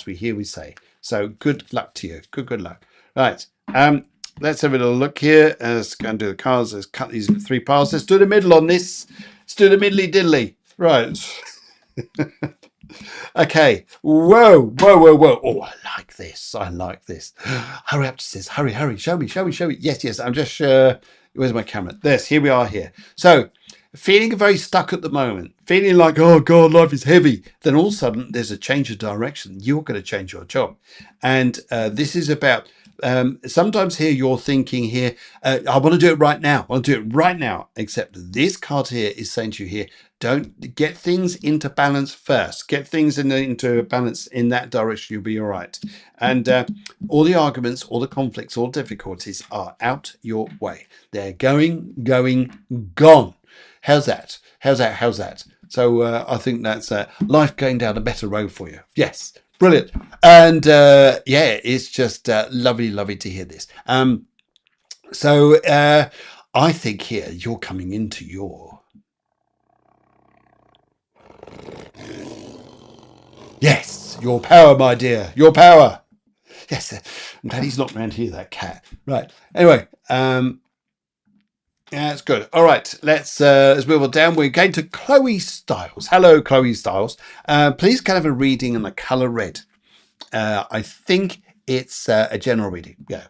Speaker 1: we hear we say. So good luck to you. Good luck. Right. Let's have a little look here. Let's go and do the cards. Let's cut these 3 piles. Let's do the middle on this. Let's do the middly diddly. Right. Okay. Whoa. Oh, I like this. Hurry up, sis. Hurry. Show me. Yes. I'm just where's my camera? Here we are here. So feeling very stuck at the moment, feeling like, oh God, life is heavy. Then all of a sudden there's a change of direction. You're going to change your job. And this is about sometimes here you're thinking here, I want to do it right now. Except this card here is saying to you here, don't get things into balance first. Get things into balance in that direction. You'll be all right. And all the arguments, all the conflicts, all difficulties are out your way. They're gone. How's that? So I think that's life going down a better road for you. Yes. Brilliant. And yeah, it's just lovely, lovely to hear this. So I think here you're coming into your. Yes, your power, my dear. Your power. Yes, I'm glad he's not around here, that cat. Right. Anyway, yeah, that's good. All right, let's move on down. We're going to Chloe Styles. Hello, Chloe Styles. Please can I have a reading in the color red. I think it's a general reading. Yeah.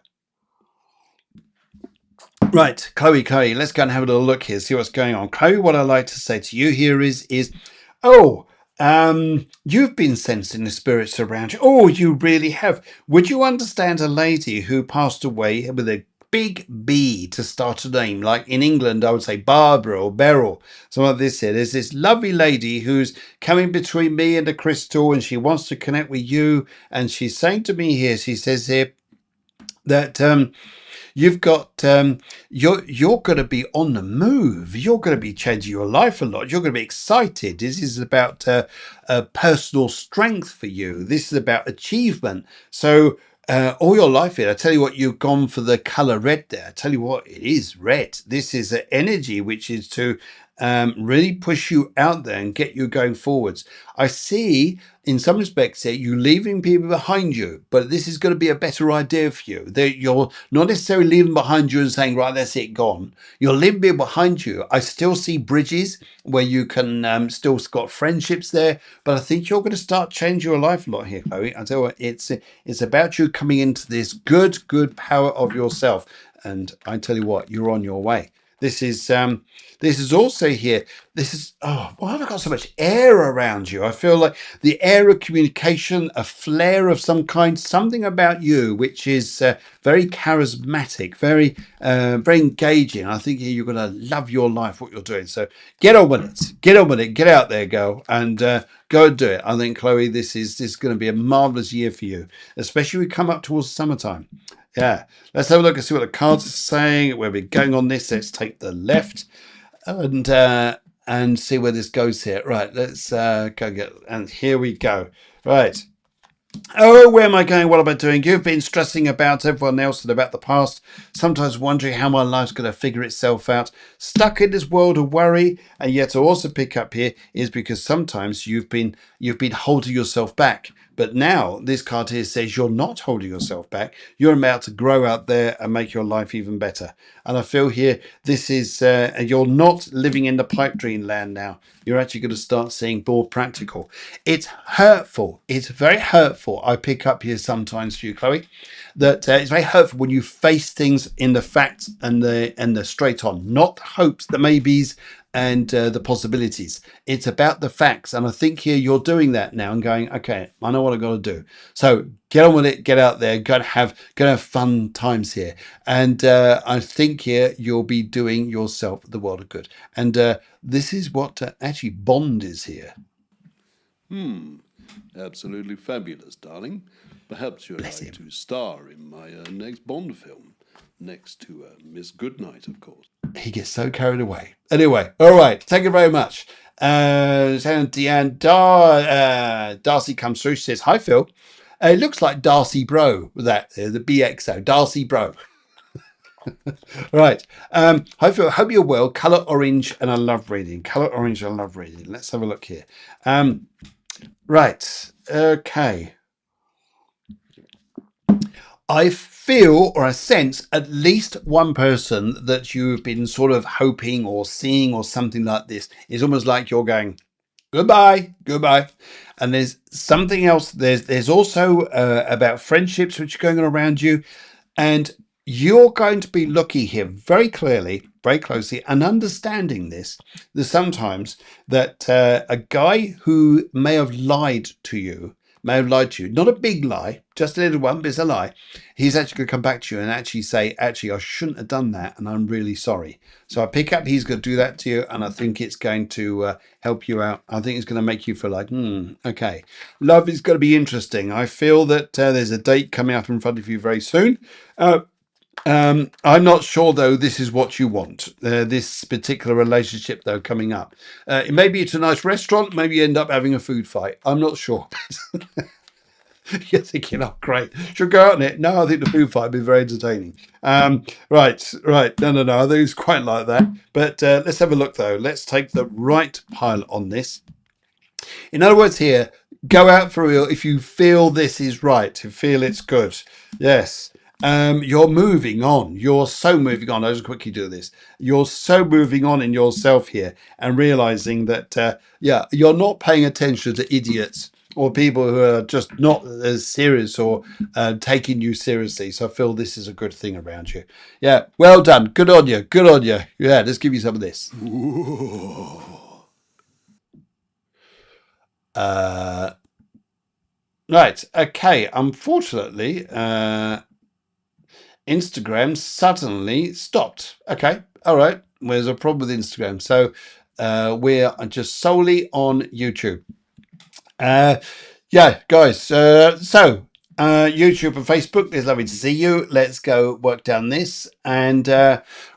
Speaker 1: Right, Chloe, let's go and have a little look here, see what's going on. Chloe, what I'd like to say to you here is, oh, you've been sensing the spirits around you. Oh, you really have. Would you understand a lady who passed away with a big B to start a name? Like in England, I would say Barbara or Beryl, something like this here. There's this lovely lady who's coming between me and the crystal, and she wants to connect with you. And she's saying to me here, she says here that you've got you're going to be on the move. You're going to be changing your life a lot. You're going to be excited. This is about personal strength for you. This is about achievement. So all your life here, I tell you what, you've gone for the color red there. I tell you what, it is red. This is an energy which is to really push you out there and get you going forwards. I see in some respects here you leaving people behind you, but this is going to be a better idea for you. That you're not necessarily leaving behind you and saying, right, that's it, gone. You're leaving people behind you. I still see bridges where you can still got friendships there, but I think you're going to start changing your life a lot here, Chloe. I tell you what, it's about you coming into this good power of yourself. And I tell you what, you're on your way. This is also here. This is, oh, why have I got so much air around you? I feel like the air of communication, a flair of some kind, something about you which is very charismatic, very engaging. I think you're going to love your life, what you're doing. So get on with it. Get on with it. Get out there, girl, and go and do it. I think, Chloe, this is going to be a marvelous year for you, especially when we come up towards summertime. Yeah, let's have a look and see what the cards are saying. Where we're going on this, let's take the left and see where this goes here. Right, let's go get, and here we go. Right. Oh, where am I going? What am I doing? You've been stressing about everyone else and about the past, sometimes wondering how my life's going to figure itself out. Stuck in this world of worry, and yet to also pick up here is because sometimes you've been holding yourself back. But now this card here says you're not holding yourself back. You're about to grow out there and make your life even better. And I feel here this is you're not living in the pipe dream land now. You're actually going to start seeing more practical. It's hurtful. It's very hurtful. I pick up here sometimes for you, Chloe, that it's very hurtful when you face things in the facts and the straight on, not hopes, the maybes, and the possibilities. It's about the facts. And I think here you're doing that now and going, okay, I know what I've got to do. So get on with it, get out there, go and have fun times here. And I think here you'll be doing yourself the world of good. And this is what actually Bond is here.
Speaker 3: Absolutely fabulous, darling. Perhaps you'd
Speaker 1: Bless
Speaker 3: like
Speaker 1: him.
Speaker 3: to star in my next Bond film, next to Miss Goodnight, of course.
Speaker 1: He gets so carried away. Anyway, all right. Thank you very much. Deanne Darcy comes through. She says, "Hi, Phil. It looks like Darcy Bro, that the BXO, Darcy Bro." Right. Hi, Phil. Hope you're well. Color orange, and I love reading. Color orange, I love reading. Let's have a look here. Right. Okay. I feel or I sense at least one person that you've been sort of hoping or seeing or something like this. It's almost like you're going, goodbye, goodbye. And there's something else. There's also about friendships which are going on around you. And you're going to be looking here very clearly, very closely, and understanding this. There's sometimes that a guy who may have lied to you, not a big lie, just a little one, but it's a lie. He's actually going to come back to you and actually say, actually, I shouldn't have done that, and I'm really sorry. So I pick up, he's going to do that to you, and I think it's going to help you out. I think it's going to make you feel like, okay. Love is going to be interesting. I feel that there's a date coming up in front of you very soon. I'm not sure, though, this is what you want, this particular relationship, though, coming up. Maybe it's a nice restaurant. Maybe you end up having a food fight. I'm not sure. You're thinking, oh, great. Should we go out on it? No, I think the food fight would be very entertaining. Right. No. I think it's quite like that. But let's have a look, though. Let's take the right pile on this. In other words, here, go out for real if you feel this is right, to feel it's good. Yes. You're moving on. You're so moving on. I'll just quickly do this. You're so moving on in yourself here and realizing that, you're not paying attention to idiots or people who are just not as serious or taking you seriously. So I feel this is a good thing around you. Yeah, well done. Good on you. Good on you. Yeah, let's give you some of this. Right. Okay. Unfortunately, Instagram suddenly stopped. Okay. All right. There's a problem with Instagram. So we're just solely on YouTube. Yeah, guys. YouTube and Facebook, it's lovely to see you. Let's go work down this. And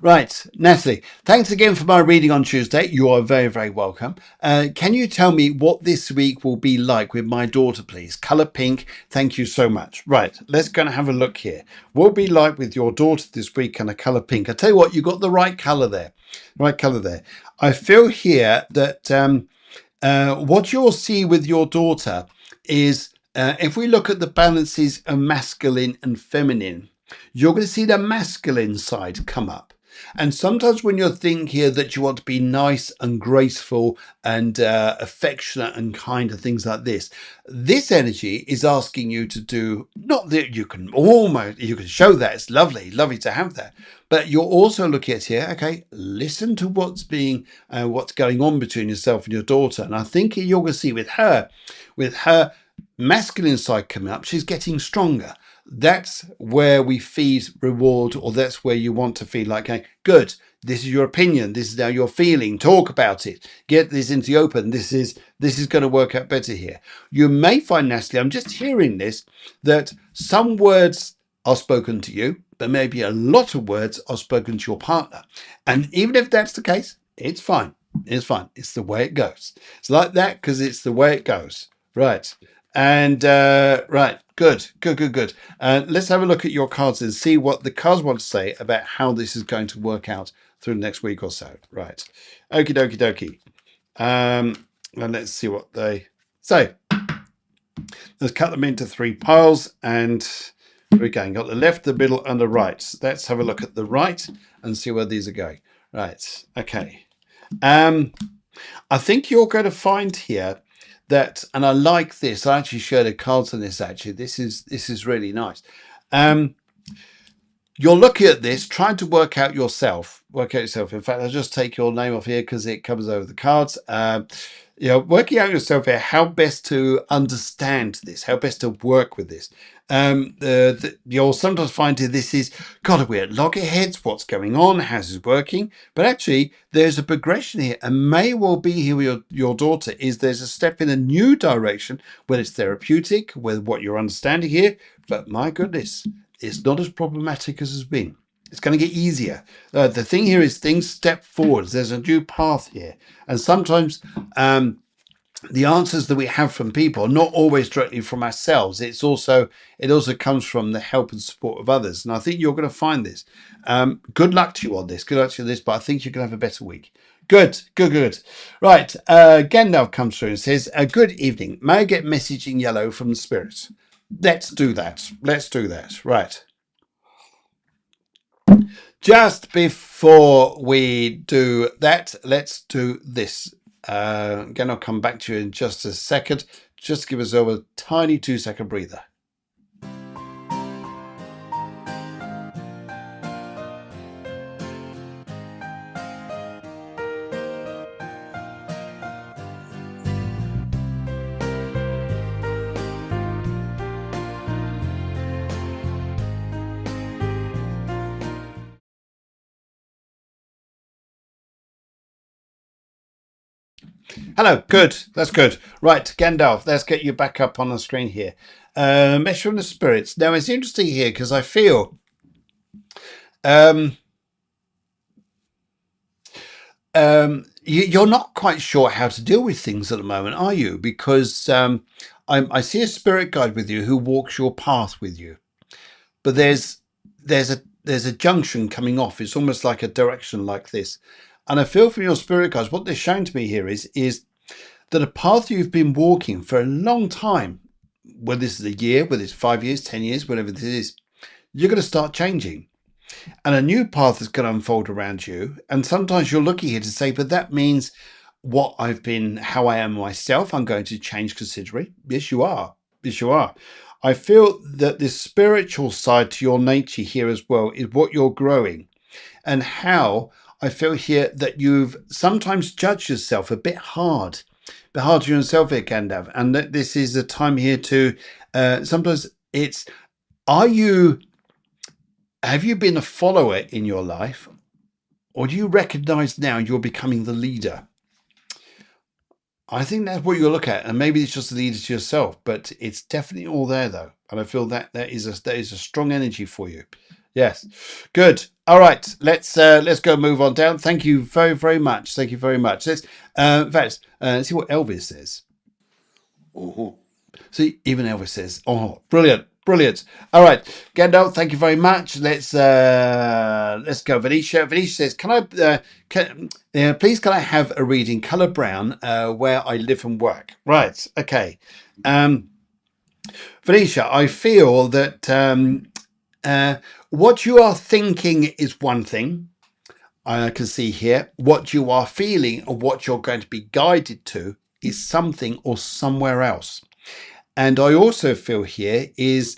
Speaker 1: right, Natalie, thanks again for my reading on Tuesday. You are very, very welcome. Can you tell me what this week will be like with my daughter, please? Color pink. Thank you so much. Right, let's go and have a look here. What will be like with your daughter this week and a color pink? I tell you what, you got the right color there. Right color there. I feel here that what you'll see with your daughter is if we look at the balances of masculine and feminine, you're going to see the masculine side come up. And sometimes when you're thinking here that you want to be nice and graceful and affectionate and kind and things like this energy is asking you to do, not that you can show that it's lovely to have that, but you're also looking at here, okay, listen to what's going on between yourself and your daughter. And I think you're going to see with her masculine side coming up, she's getting stronger. That's where we feed reward, or that's where you want to feel like, okay, good, this is your opinion, this is how you're feeling, talk about it, get this into the open, this is going to work out better here. You may find, Natalie, I'm just hearing this, that some words are spoken to you, but maybe a lot of words are spoken to your partner. And even if that's the case, it's fine. It's fine. It's the way it goes. It's like that because it's the way it goes. Right. And right, good. Let's have a look at your cards and see what the cards want to say about how this is going to work out through the next week or so. Right, okie dokie. And let's see what they say. Let's cut them into 3 piles, and here we go. Got the left, the middle, and the right. Let's have a look at the right and see where these are going. Right, okay. I think you're going to find here that, and I like this. I actually showed the cards on this. Actually, this is really nice. You're looking at this, trying to work out yourself. In fact, I'll just take your name off here because it comes over the cards. Working out yourself here, how best to understand this, how best to work with this. You'll sometimes find this is, God, we're at loggerheads. What's going on? How's it working? But actually, there's a progression here, and may well be here with your daughter is there's a step in a new direction, whether it's therapeutic, with what you're understanding here. But my goodness, it's not as problematic as it's been. It's going to get easier. The thing here is things step forwards. There's a new path here. And sometimes the answers that we have from people are not always directly from ourselves. It also comes from the help and support of others. And I think you're going to find this. Good luck to you on this. Good luck to you on this. But I think you're going to have a better week. Good. Right. Gandalf comes through and says, good evening. May I get message in yellow from the spirits? Let's do that. Right. Just before we do that, let's do this. Again, I'll come back to you in just a second. Just give us a tiny 2-second breather. Hello, good. That's good. Right, Gandalf, let's get you back up on the screen here. Mesh from the spirits. Now, it's interesting here because I feel you're not quite sure how to deal with things at the moment, are you? Because I see a spirit guide with you who walks your path with you, but there's a junction coming off. It's almost like a direction like this, and I feel from your spirit guides what they're showing to me here is that a path you've been walking for a long time, whether this is a year, whether it's 5 years, 10 years, whatever this is, you're going to start changing. And a new path is going to unfold around you. And sometimes you're looking here to say, but that means what I've been, how I am myself, I'm going to change considerably. Yes, you are. Yes, you are. I feel that this spiritual side to your nature here as well is what you're growing, and how I feel here that you've sometimes judged yourself a bit hard to yourself here, Gandalf, and that this is a time here to sometimes it's, are you, have you been a follower in your life, or do you recognize now you're becoming the leader? I think that's what you look at, and maybe it's just the leader to yourself, but it's definitely all there though, and I feel that that is a strong energy for you. Yes, good. All right, let's go move on down. Thank you very very much. Thank you very much. Let's see what Elvis says.
Speaker 3: Oh,
Speaker 1: See, even Elvis says, "Oh, brilliant, brilliant." All right, Gandalf, thank you very much. Let's go. Venetia. Venetia says, "Can I please can I have a reading color brown where I live and work?" Right. Okay. Venetia, I feel that what you are thinking is one thing. I can see here what you are feeling and what you're going to be guided to is something or somewhere else. And I also feel here is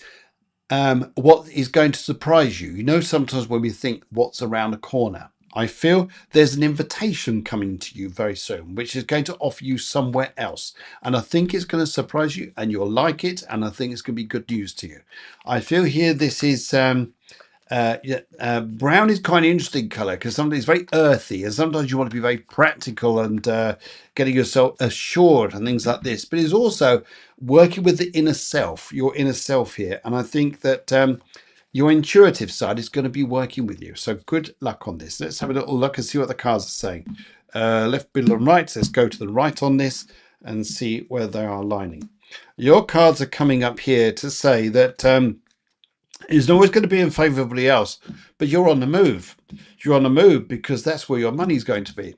Speaker 1: what is going to surprise you. You know, sometimes when we think what's around the corner, I feel there's an invitation coming to you very soon, which is going to offer you somewhere else. And I think it's going to surprise you and you'll like it. And I think it's going to be good news to you. I feel here this is brown is kind of interesting color because sometimes it's very earthy, and sometimes you want to be very practical and getting yourself assured and things like this. But it's also working with the inner self, your inner self here, and I think that your intuitive side is going to be working with you. So good luck on this. Let's have a little look and see what the cards are saying. Left, middle, and right. Let's go to the right on this and see where they are aligning. Your cards are coming up here to say that it's always going to be in favour of everybody else, but you're on the move. You're on the move because that's where your money's going to be.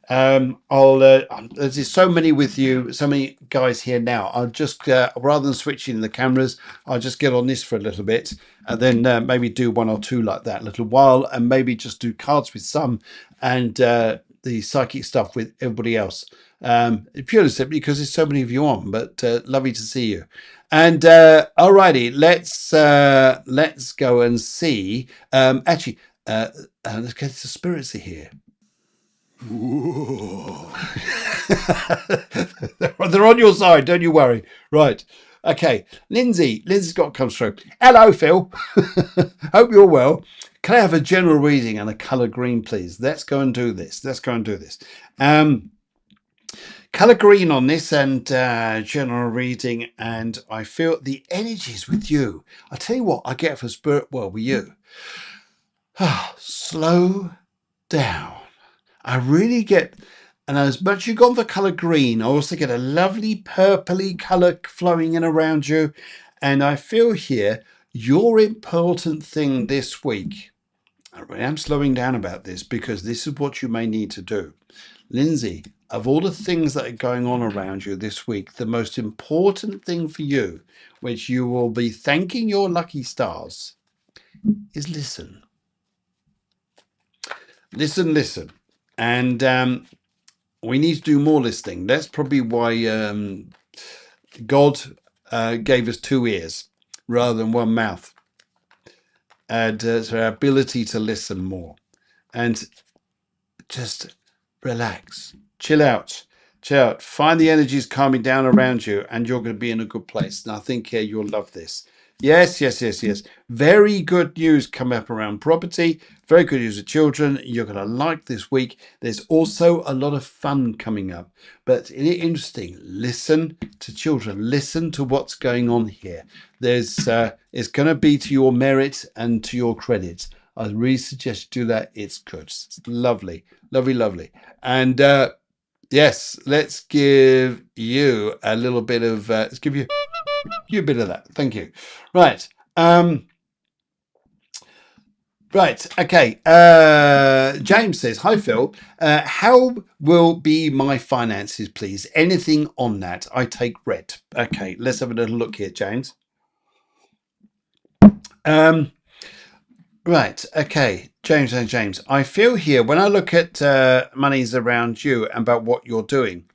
Speaker 1: There's so many with you, so many guys here now. I'll just rather than switching the cameras, I'll just get on this for a little bit, and then maybe do one or two like that a little while, and maybe just do cards with some, and the psychic stuff with everybody else. Purely simply because there's so many of you on, but lovely to see you. And alrighty, let's go and see. Actually, let's get the spirits are here. They're on your side, don't you worry. Right. Okay. Lindsay's got to come through. Hello, Phil. Hope you're well. Can I have a general reading and a colour green, please? Let's go and do this. Colour green on this and general reading, and I feel the energies with you. I tell you what I get for spirit world with you. Slow down. I really get, and as much as you've gone for colour green, I also get a lovely purpley colour flowing in around you. And I feel here, your important thing this week, I really am slowing down about this because this is what you may need to do. Lindsay, of all the things that are going on around you this week, the most important thing for you, which you will be thanking your lucky stars, is listen. Listen. And we need to do more listening. That's probably why God gave us two ears rather than one mouth. And so our ability to listen more. And just relax, chill out. Find the energies calming down around you, and you're going to be in a good place. And I think you'll love this. Yes. Very good news coming up around property. Very good news with children. You're going to like this week. There's also a lot of fun coming up. But isn't it interesting? Listen to children. Listen to what's going on here. It's going to be to your merit and to your credit. I really suggest you do that. It's good. It's lovely, lovely, lovely. And yes, let's give you a little bit of. Let's give you a bit of that. Thank you. Right. Right. Okay. James says, "Hi Phil. How will be my finances, please? Anything on that? I take red." Okay. Let's have a little look here, James. Right. Okay. James and James. I feel here when I look at monies around you and about what you're doing.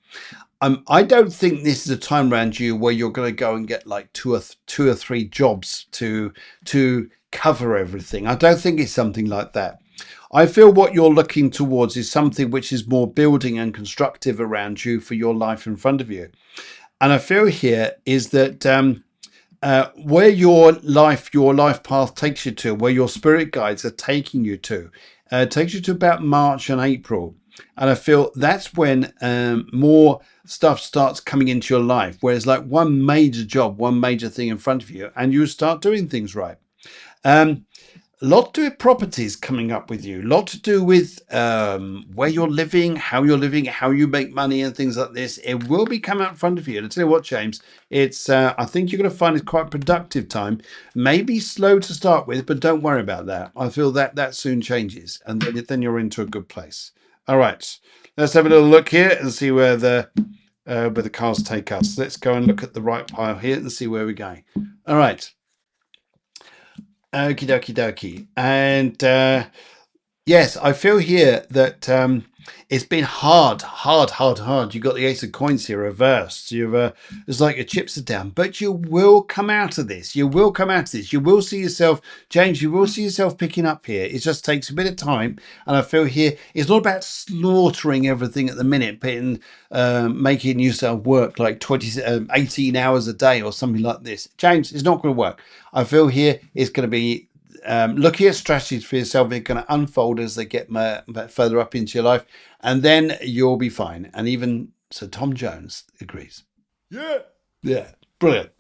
Speaker 1: I don't think this is a time around you where you're going to go and get like two or three jobs to cover everything. I don't think it's something like that. I feel what you're looking towards is something which is more building and constructive around you for your life in front of you. And I feel here is that where your life path takes you to, where your spirit guides are taking you to, takes you to about March and April. And I feel that's when more stuff starts coming into your life, where it's like one major job, one major thing in front of you, and you start doing things right. A lot to do with properties coming up with you, a lot to do with where you're living, how you make money and things like this. It will be coming out in front of you. And I tell you what, James, it's I think you're going to find it quite a productive time. Maybe slow to start with, but don't worry about that. I feel that soon changes, and then you're into a good place. All right, let's have a little look here and see where the cards take us. Let's go and look at the right pile here and see where we're going. All right. Okie dokie dokie. And yes, I feel here that it's been hard. You got the Ace of Coins here reversed. It's like your chips are down, but you will come out of this. You will come out of this. You will see yourself, James. You will see yourself picking up here. It just takes a bit of time, and I feel here it's not about slaughtering everything at the minute, but making yourself work like 18 hours a day or something like this. James, it's not going to work. I feel here it's going to be looking at strategies for yourself. They're going to unfold as they get further up into your life, and then you'll be fine. And even Sir Tom Jones agrees. Yeah, brilliant.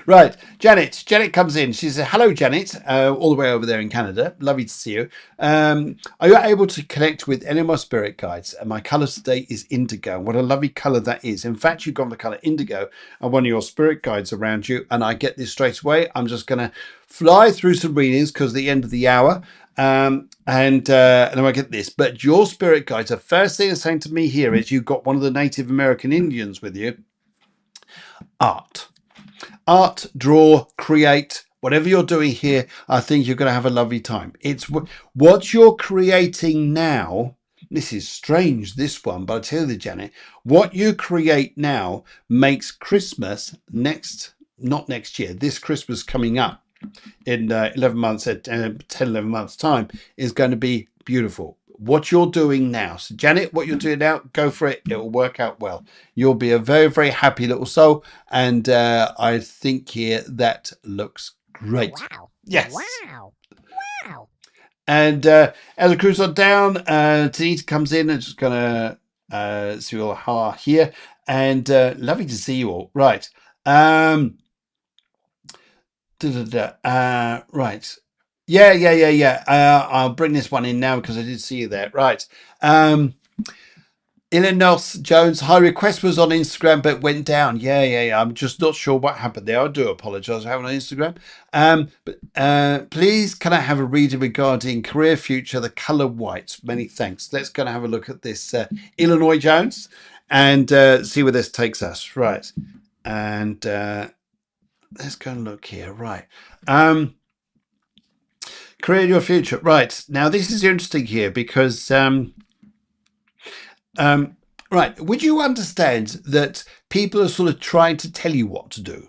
Speaker 1: Right, Janet comes in. She says, "Hello, Janet, all the way over there in Canada. Lovely to see you. Are you able to connect with any of my spirit guides? And my colour today is indigo. What a lovely colour that is. In fact, you've got the colour indigo and one of your spirit guides around you. And I get this straight away. I'm just going to fly through some readings because at the end of the hour, and then I get this. But your spirit guides, the first thing they're saying to me here is you've got one of the Native American Indians with you. Art, draw, create, whatever you're doing here, I think you're going to have a lovely time. It's what you're creating now. This is strange, this one, but I tell you, Janet, what you create now makes Christmas not next year, this Christmas coming up in 11 months, 11 months time is going to be beautiful. What you're doing now. So Janet, what you're doing now, go for it. It will work out well. You'll be a very, very happy little soul. And I think here that looks great.
Speaker 4: Wow.
Speaker 1: Yes.
Speaker 4: Wow. Wow.
Speaker 1: And as I cruise on down, Tanita comes in and just going to see all the here. And lovely to see you all. Right. Right. Yeah. I'll bring this one in now because I did see you there. Right. Illinois Jones, high request was on Instagram but went down. Yeah. I'm just not sure what happened there. I do apologize for having on Instagram. But please, can I have a reading regarding career future, the color white? Many thanks. Let's go and have a look at this Illinois Jones and see where this takes us. Right. And let's go and look here. Right. Create your future. Right. Now, this is interesting here because, right. Would you understand that people are sort of trying to tell you what to do?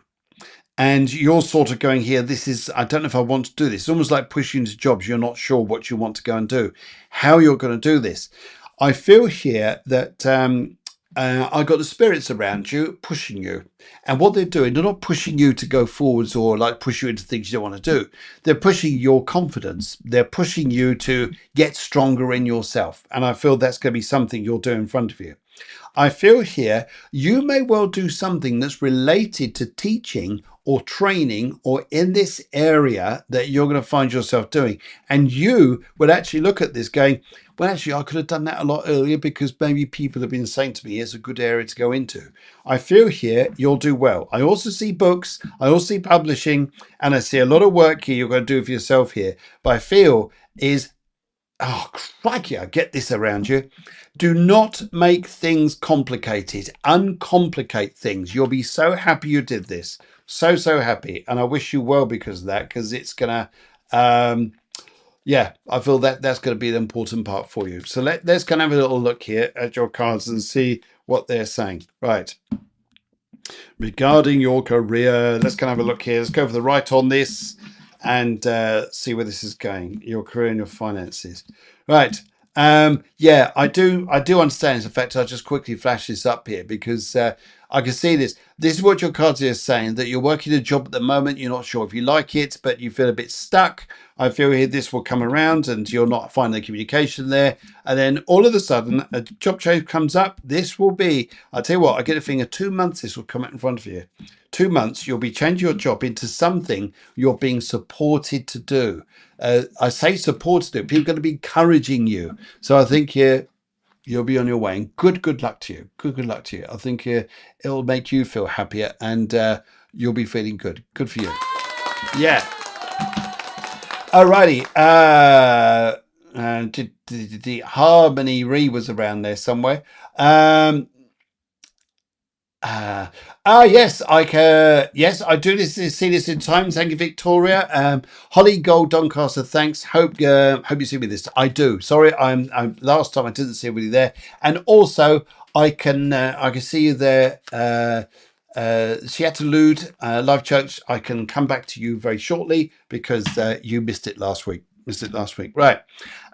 Speaker 1: And you're sort of going here, I don't know if I want to do this. It's almost like pushing into jobs. You're not sure what you want to go and do, how you're going to do this. I feel here that I got the spirits around you pushing you, and what they're doing, they're not pushing you to go forwards or like push you into things you don't want to do. They're pushing your confidence. They're pushing you to get stronger in yourself. And I feel that's going to be something you'll do in front of you. I feel here you may well do something that's related to teaching or training or in this area that you're going to find yourself doing. And you would actually look at this going, well, actually, I could have done that a lot earlier because maybe people have been saying to me, it's a good area to go into. I feel here you'll do well. I also see books, I also see publishing, and I see a lot of work here you're going to do for yourself here. But I feel is, oh, crikey, I get this around you. Do not make things complicated. Uncomplicate things. You'll be so happy you did this. So, so happy. And I wish you well because of that, because it's going to, yeah, I feel that that's going to be the important part for you. So let's kind of have a little look here at your cards and see what they're saying. Right. Regarding your career, let's kind of have a look here. Let's go for the right on this and see where this is going. Your career and your finances. Right. Yeah, I do understand. In fact, I'll just quickly flash this up here because I can see this. This is what your cards are saying, that you're working a job at the moment. You're not sure if you like it, but you feel a bit stuck. I feel here this will come around and you're not finding the communication there. And then all of a sudden, a job change comes up. This will be, I'll tell you what, I get a feeling 2 months this will come out in front of you. 2 months, you'll be changing your job into something you're being supported to do. I say supported to do. People are going to be encouraging you. So I think here, you'll be on your way. And good luck to you. Good luck to you. I think it'll make you feel happier and you'll be feeling good. Good for you. Yeah. Alrighty. The Harmony Ree was around there somewhere. Yes, yes, I do see this in time. Thank you, Victoria. Holly Gold Doncaster, thanks. Hope you see me this. I do. Sorry, I'm last time I didn't see everybody there. And also I can see you there. Seattle Live Church. I can come back to you very shortly because you missed it last week. Right.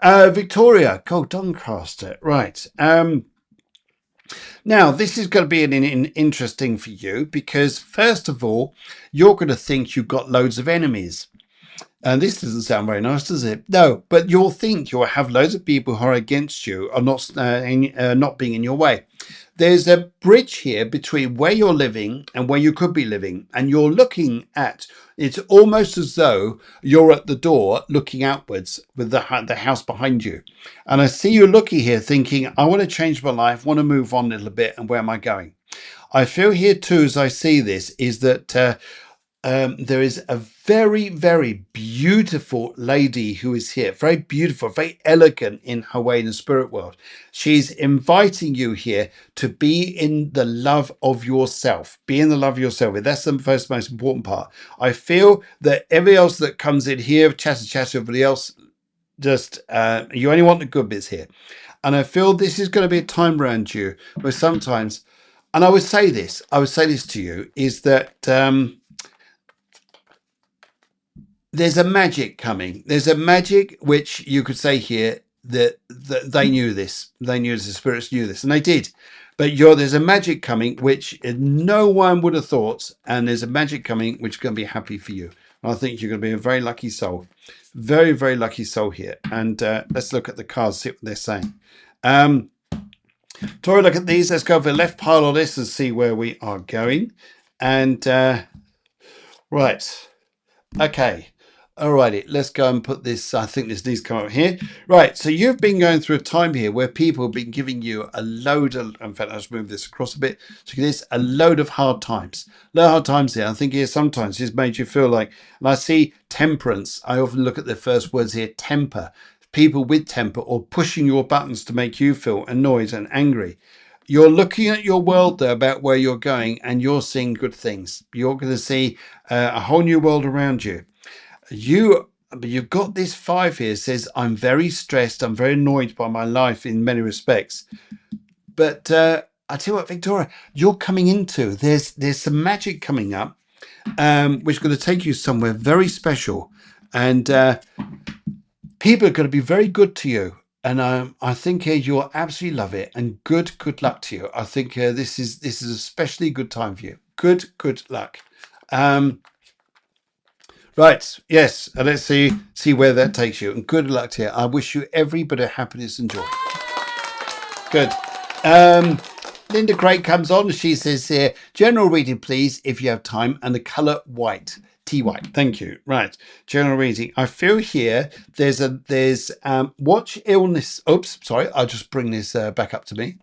Speaker 1: Victoria Gold Doncaster. Right. Now, this is going to be an interesting for you because, first of all, you're going to think you've got loads of enemies. And this doesn't sound very nice, does it? No, but you'll think you'll have loads of people who are against you or not being in your way. There's a bridge here between where you're living and where you could be living. And you're looking at, it's almost as though you're at the door looking outwards with the house behind you. And I see you looking here thinking, I want to change my life, want to move on a little bit. And where am I going? I feel here too, as I see this, is that there is a very, very beautiful lady who is here. Very beautiful, very elegant in her way in the spirit world. She's inviting you here to be in the love of yourself. Be in the love of yourself. That's the first most important part. I feel that everybody else that comes in here, chatter, everybody else, just you only want the good bits here. And I feel this is going to be a time around you where sometimes, and I would say this to you, is that there's a magic coming. There's a magic which you could say here that they knew this. They knew this, the spirits knew this, and they did. But there's a magic coming which no one would have thought, and there's a magic coming which is going to be happy for you. And I think you're going to be a very lucky soul. Very, very lucky soul here. And let's look at the cards, see what they're saying. Tori, look at these. Let's go over the left pile of this and see where we are going. And right. Okay. Alrighty, let's go and put this. I think this needs to come up here. Right, so you've been going through a time here where people have been giving you a load of, in fact, I'll just move this across a bit. So this, a load of hard times. A lot of hard times here. I think here sometimes it's made you feel like, and I see temperance. I often look at the first words here, temper. People with temper or pushing your buttons to make you feel annoyed and angry. You're looking at your world though about where you're going and you're seeing good things. You're going to see a whole new world around you. You've got this 5 here, says, I'm very stressed. I'm very annoyed by my life in many respects. But I tell you what, Victoria, you're coming into, there's some magic coming up, which is going to take you somewhere very special. And people are going to be very good to you. And I think you'll absolutely love it. And good luck to you. I think this is a especially good time for you. Good luck. Right, yes, and let's see where that takes you. And good luck to you. I wish you every bit of happiness and joy. Good. Linda Craig comes on. She says here, general reading, please, if you have time, and the colour white. Tea white. Thank you. Right. General reading. I feel here there's watch illness. Oops, sorry. I'll just bring this back up to me.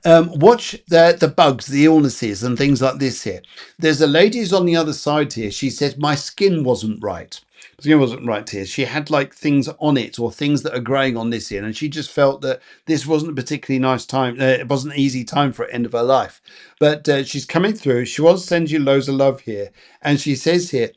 Speaker 1: Watch the bugs, the illnesses and things like this here. There's a lady who's on the other side here. She says, my skin wasn't right. Skin wasn't right here. She had like things on it or things that are growing on this here. And she just felt that this wasn't a particularly nice time. It wasn't an easy time for the end of her life. But she's coming through. She wants to send you loads of love here. And she says here,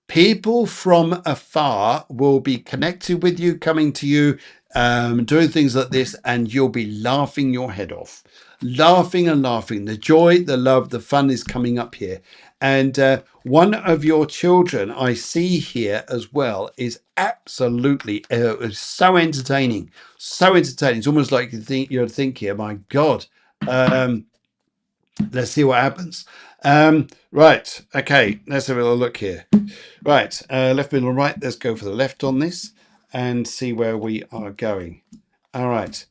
Speaker 1: people from afar will be connected with you, coming to you, doing things like this, and you'll be laughing your head off. Laughing and laughing. The joy, the love, the fun is coming up here. And one of your children I see here as well is absolutely so entertaining. So entertaining. It's almost like you'd think here, my God. Let's see what happens. Right. Okay. Let's have a little look here. Right. Left, middle, and right. Let's go for the left on this and see where we are going. All right.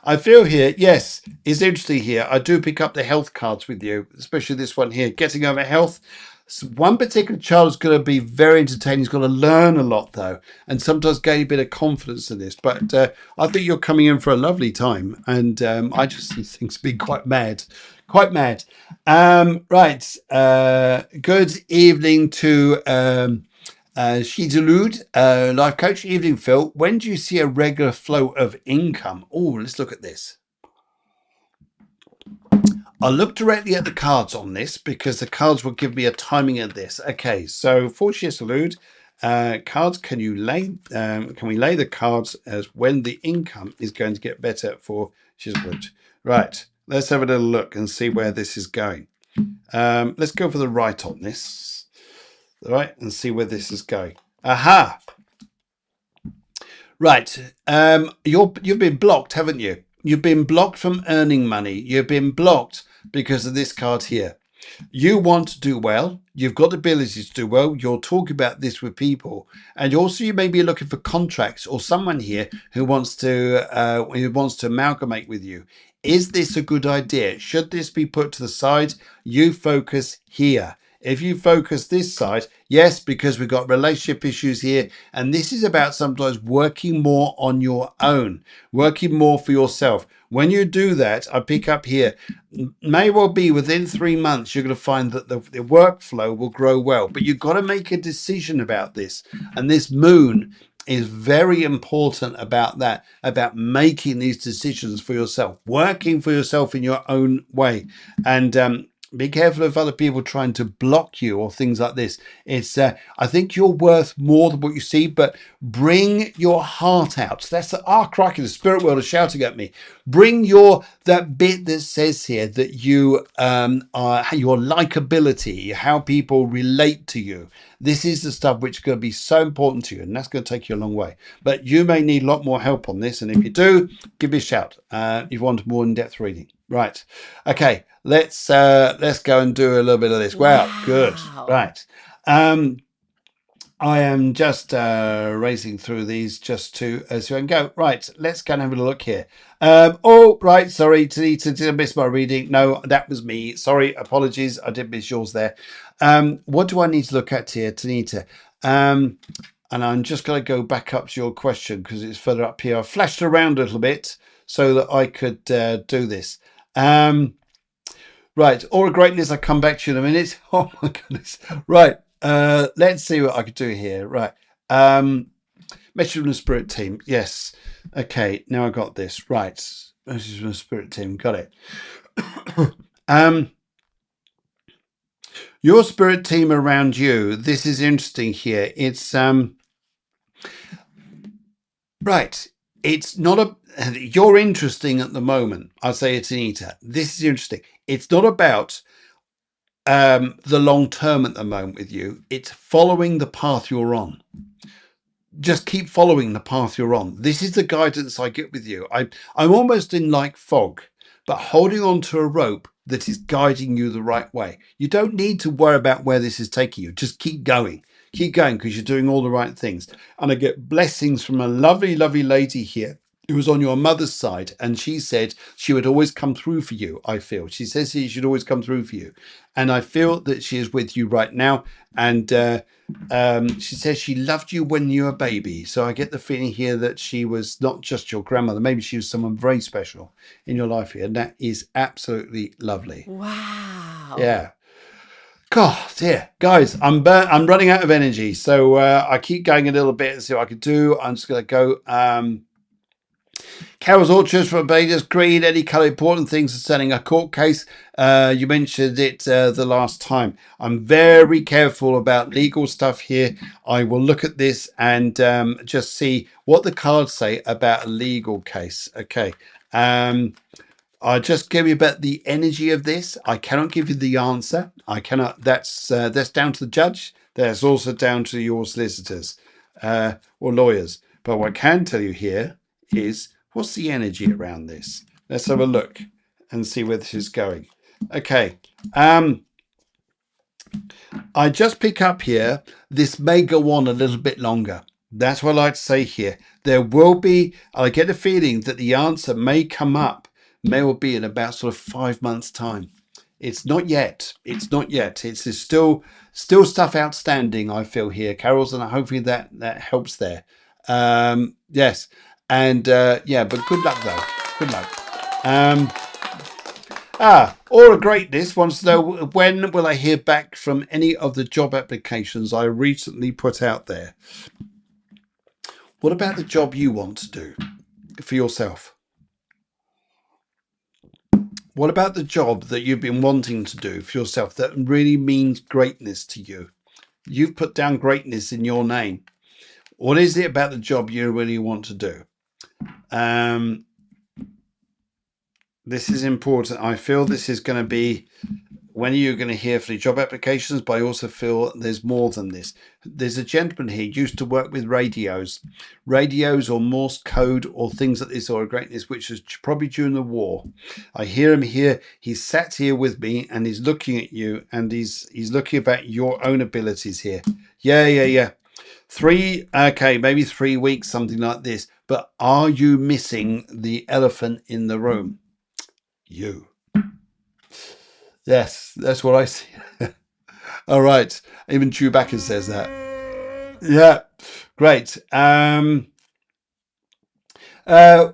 Speaker 1: I feel here, yes, it's interesting here. I do pick up the health cards with you, especially this one here, getting over health. So one particular child is going to be very entertaining. He's going to learn a lot, though, and sometimes gain a bit of confidence in this. But I think you're coming in for a lovely time, and I just see things being quite mad, quite mad. Right. Good evening to Shizalud, life coach. Evening, Phil. When do you see a regular flow of income? Oh, let's look at this. I'll look directly at the cards on this because the cards will give me a timing of this. Okay, so for Shizalud, cards, can we lay the cards as when the income is going to get better for Shizalud? Right, let's have a little look and see where this is going. Let's go for the right on this. All right, and see where this is going. Aha! Right, you've been blocked, haven't you? You've been blocked from earning money. You've been blocked because of this card here. You want to do well. You've got the ability to do well. You're talking about this with people, and also you may be looking for contracts or someone here who wants to amalgamate with you. Is this a good idea? Should this be put to the side? You focus here. If you focus this side, yes, because we've got relationship issues here. And this is about sometimes working more on your own, working more for yourself. When you do that, I pick up here, may well be within 3 months, you're going to find that the workflow will grow well. But you've got to make a decision about this. And this moon is very important about that, about making these decisions for yourself, working for yourself in your own way. And be careful of other people trying to block you or things like this. It's I think you're worth more than what you see, but bring your heart out. That's crikey, the spirit world is shouting at me. Bring that bit that says here that you are your likability, how people relate to you. This is the stuff which is going to be so important to you, and that's going to take you a long way. But you may need a lot more help on this, and if you do, give me a shout if you want more in-depth reading. Right. Okay. Let's go and do a little bit of this. Wow, good. Right. I am just racing through these just to so I can go. Right, let's go and have a look here. Oh, right, sorry, Tanita, did I miss my reading? No, that was me. Sorry, apologies, I did miss yours there. What do I need to look at here, Tanita? And I'm just going to go back up to your question because it's further up here. I flashed around a little bit so that I could do this. Right, Aura Greatness, I'll come back to you in a minute. Oh my goodness. Right, let's see what I could do here. Right, message from the Spirit Team. Yes. Okay, now I got this. Right, message from the Spirit Team. Got it. Your Spirit Team around you. This is interesting here. It's right. It's not you're interesting at the moment. I'll say it, Anita. This is interesting. It's not about the long term at the moment with you. It's following the path you're on. Just keep following the path you're on. This is the guidance I get with you. I'm almost in like fog, but holding on to a rope that is guiding you the right way. You don't need to worry about where this is taking you. Just keep going. Keep going because you're doing all the right things. And I get blessings from a lovely, lovely lady here It was on your mother's side, and she said she would always come through for you. I feel she says she should always come through for you, and I feel that she is with you right now. And she says she loved you when you were a baby. So I get the feeling here that she was not just your grandmother. Maybe she was someone very special in your life here, and that is absolutely lovely.
Speaker 5: Wow.
Speaker 1: Yeah. God, yeah, guys, I'm running out of energy, so I keep going a little bit and see what I can do. I'm just gonna go. Carol's Orchards from Vegas, Green, any colour important things are selling a court case. You mentioned it the last time. I'm very careful about legal stuff here. I will look at this and just see what the cards say about a legal case. Okay. I'll just give you about the energy of this. I cannot give you the answer. I cannot. That's down to the judge. That's also down to your solicitors or lawyers. But what I can tell you here is what's the energy around this. Let's have a look and see where this is going. Okay. I just pick up here. This may go on a little bit longer. That's what I like to say here. There will be. I get a feeling that the answer may come up. May well be in about sort of 5 months' time. It's not yet. It's not yet. It's still stuff outstanding. I feel here, Carol's, and hopefully that helps there. Yes, and yeah, but good luck though. Good luck. Aura Greatness wants to know when will I hear back from any of the job applications I recently put out there. What about the job you want to do for yourself? What about the job that you've been wanting to do for yourself that really means greatness to you? You've put down greatness in your name. What is it about the job you really want to do? This is important. I feel this is going to be when you're going to hear for the job applications, but I also feel there's more than this. There's a gentleman here used to work with radios or Morse code or things like this, or a greatness, which was probably during the war. I hear him here. He's sat here with me and he's looking at you and he's looking about your own abilities here. Yeah. 3 weeks, something like this. But are you missing the elephant in the room? You. Yes, that's what I see. All right. Even Chewbacca says that. Yeah, great. Where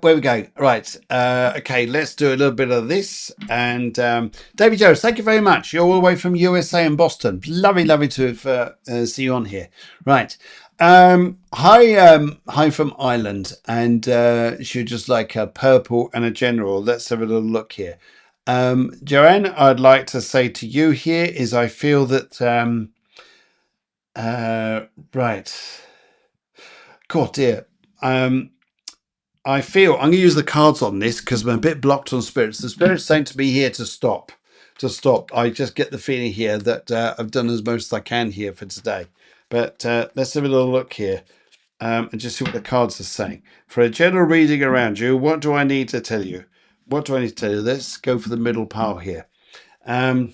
Speaker 1: we go? Right. Okay, let's do a little bit of this. And David Jones, thank you very much. You're all the way from USA and Boston. Lovely to see you on here. Right. Hi from Ireland, and she's just like a purple and a general. Let's have a little look here. Joanne, I'd like to say to you here is I feel that right. God dear. I feel I'm going to use the cards on this because I'm a bit blocked on spirits. The spirit's saying to me here to stop. I just get the feeling here that I've done as most as I can here for today. But let's have a little look here and just see what the cards are saying. For a general reading around you, what do I need to tell you? What do I need to tell you? Let's go for the middle pile here. So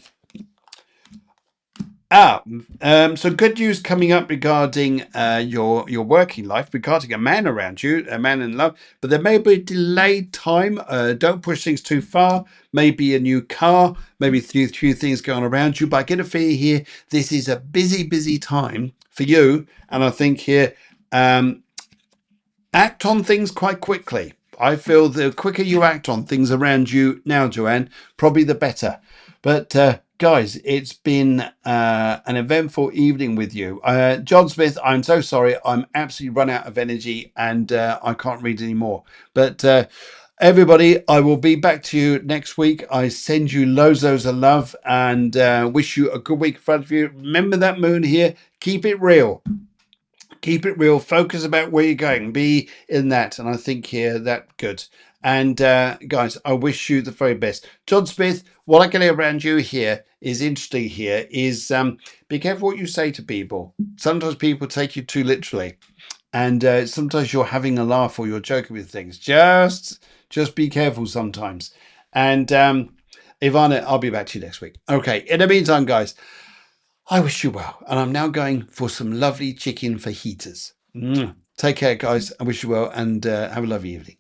Speaker 1: good news coming up regarding your working life, regarding a man around you, a man in love, but there may be a delayed time. Don't push things too far. Maybe a new car, maybe a few things going around you, but I get a feeling here, this is a busy time for you. And I think here, act on things quite quickly. I feel the quicker you act on things around you now, Joanne, probably the better. But guys, it's been an eventful evening with you. John Smith, I'm so sorry. I'm absolutely run out of energy and I can't read anymore. But everybody, I will be back to you next week. I send you loads of love and wish you a good week in front of you. Remember that moon here. Keep it real. Keep it real. Focus about where you're going. Be in that. And I think here that good. And guys, I wish you the very best. John Smith, what I can hear around you here is interesting here is be careful what you say to people. Sometimes people take you too literally. And sometimes you're having a laugh or you're joking with things. Just be careful sometimes. And Ivana, I'll be back to you next week. Okay. In the meantime, guys, I wish you well. And I'm now going for some lovely chicken fajitas. Take care, guys. I wish you well and have a lovely evening.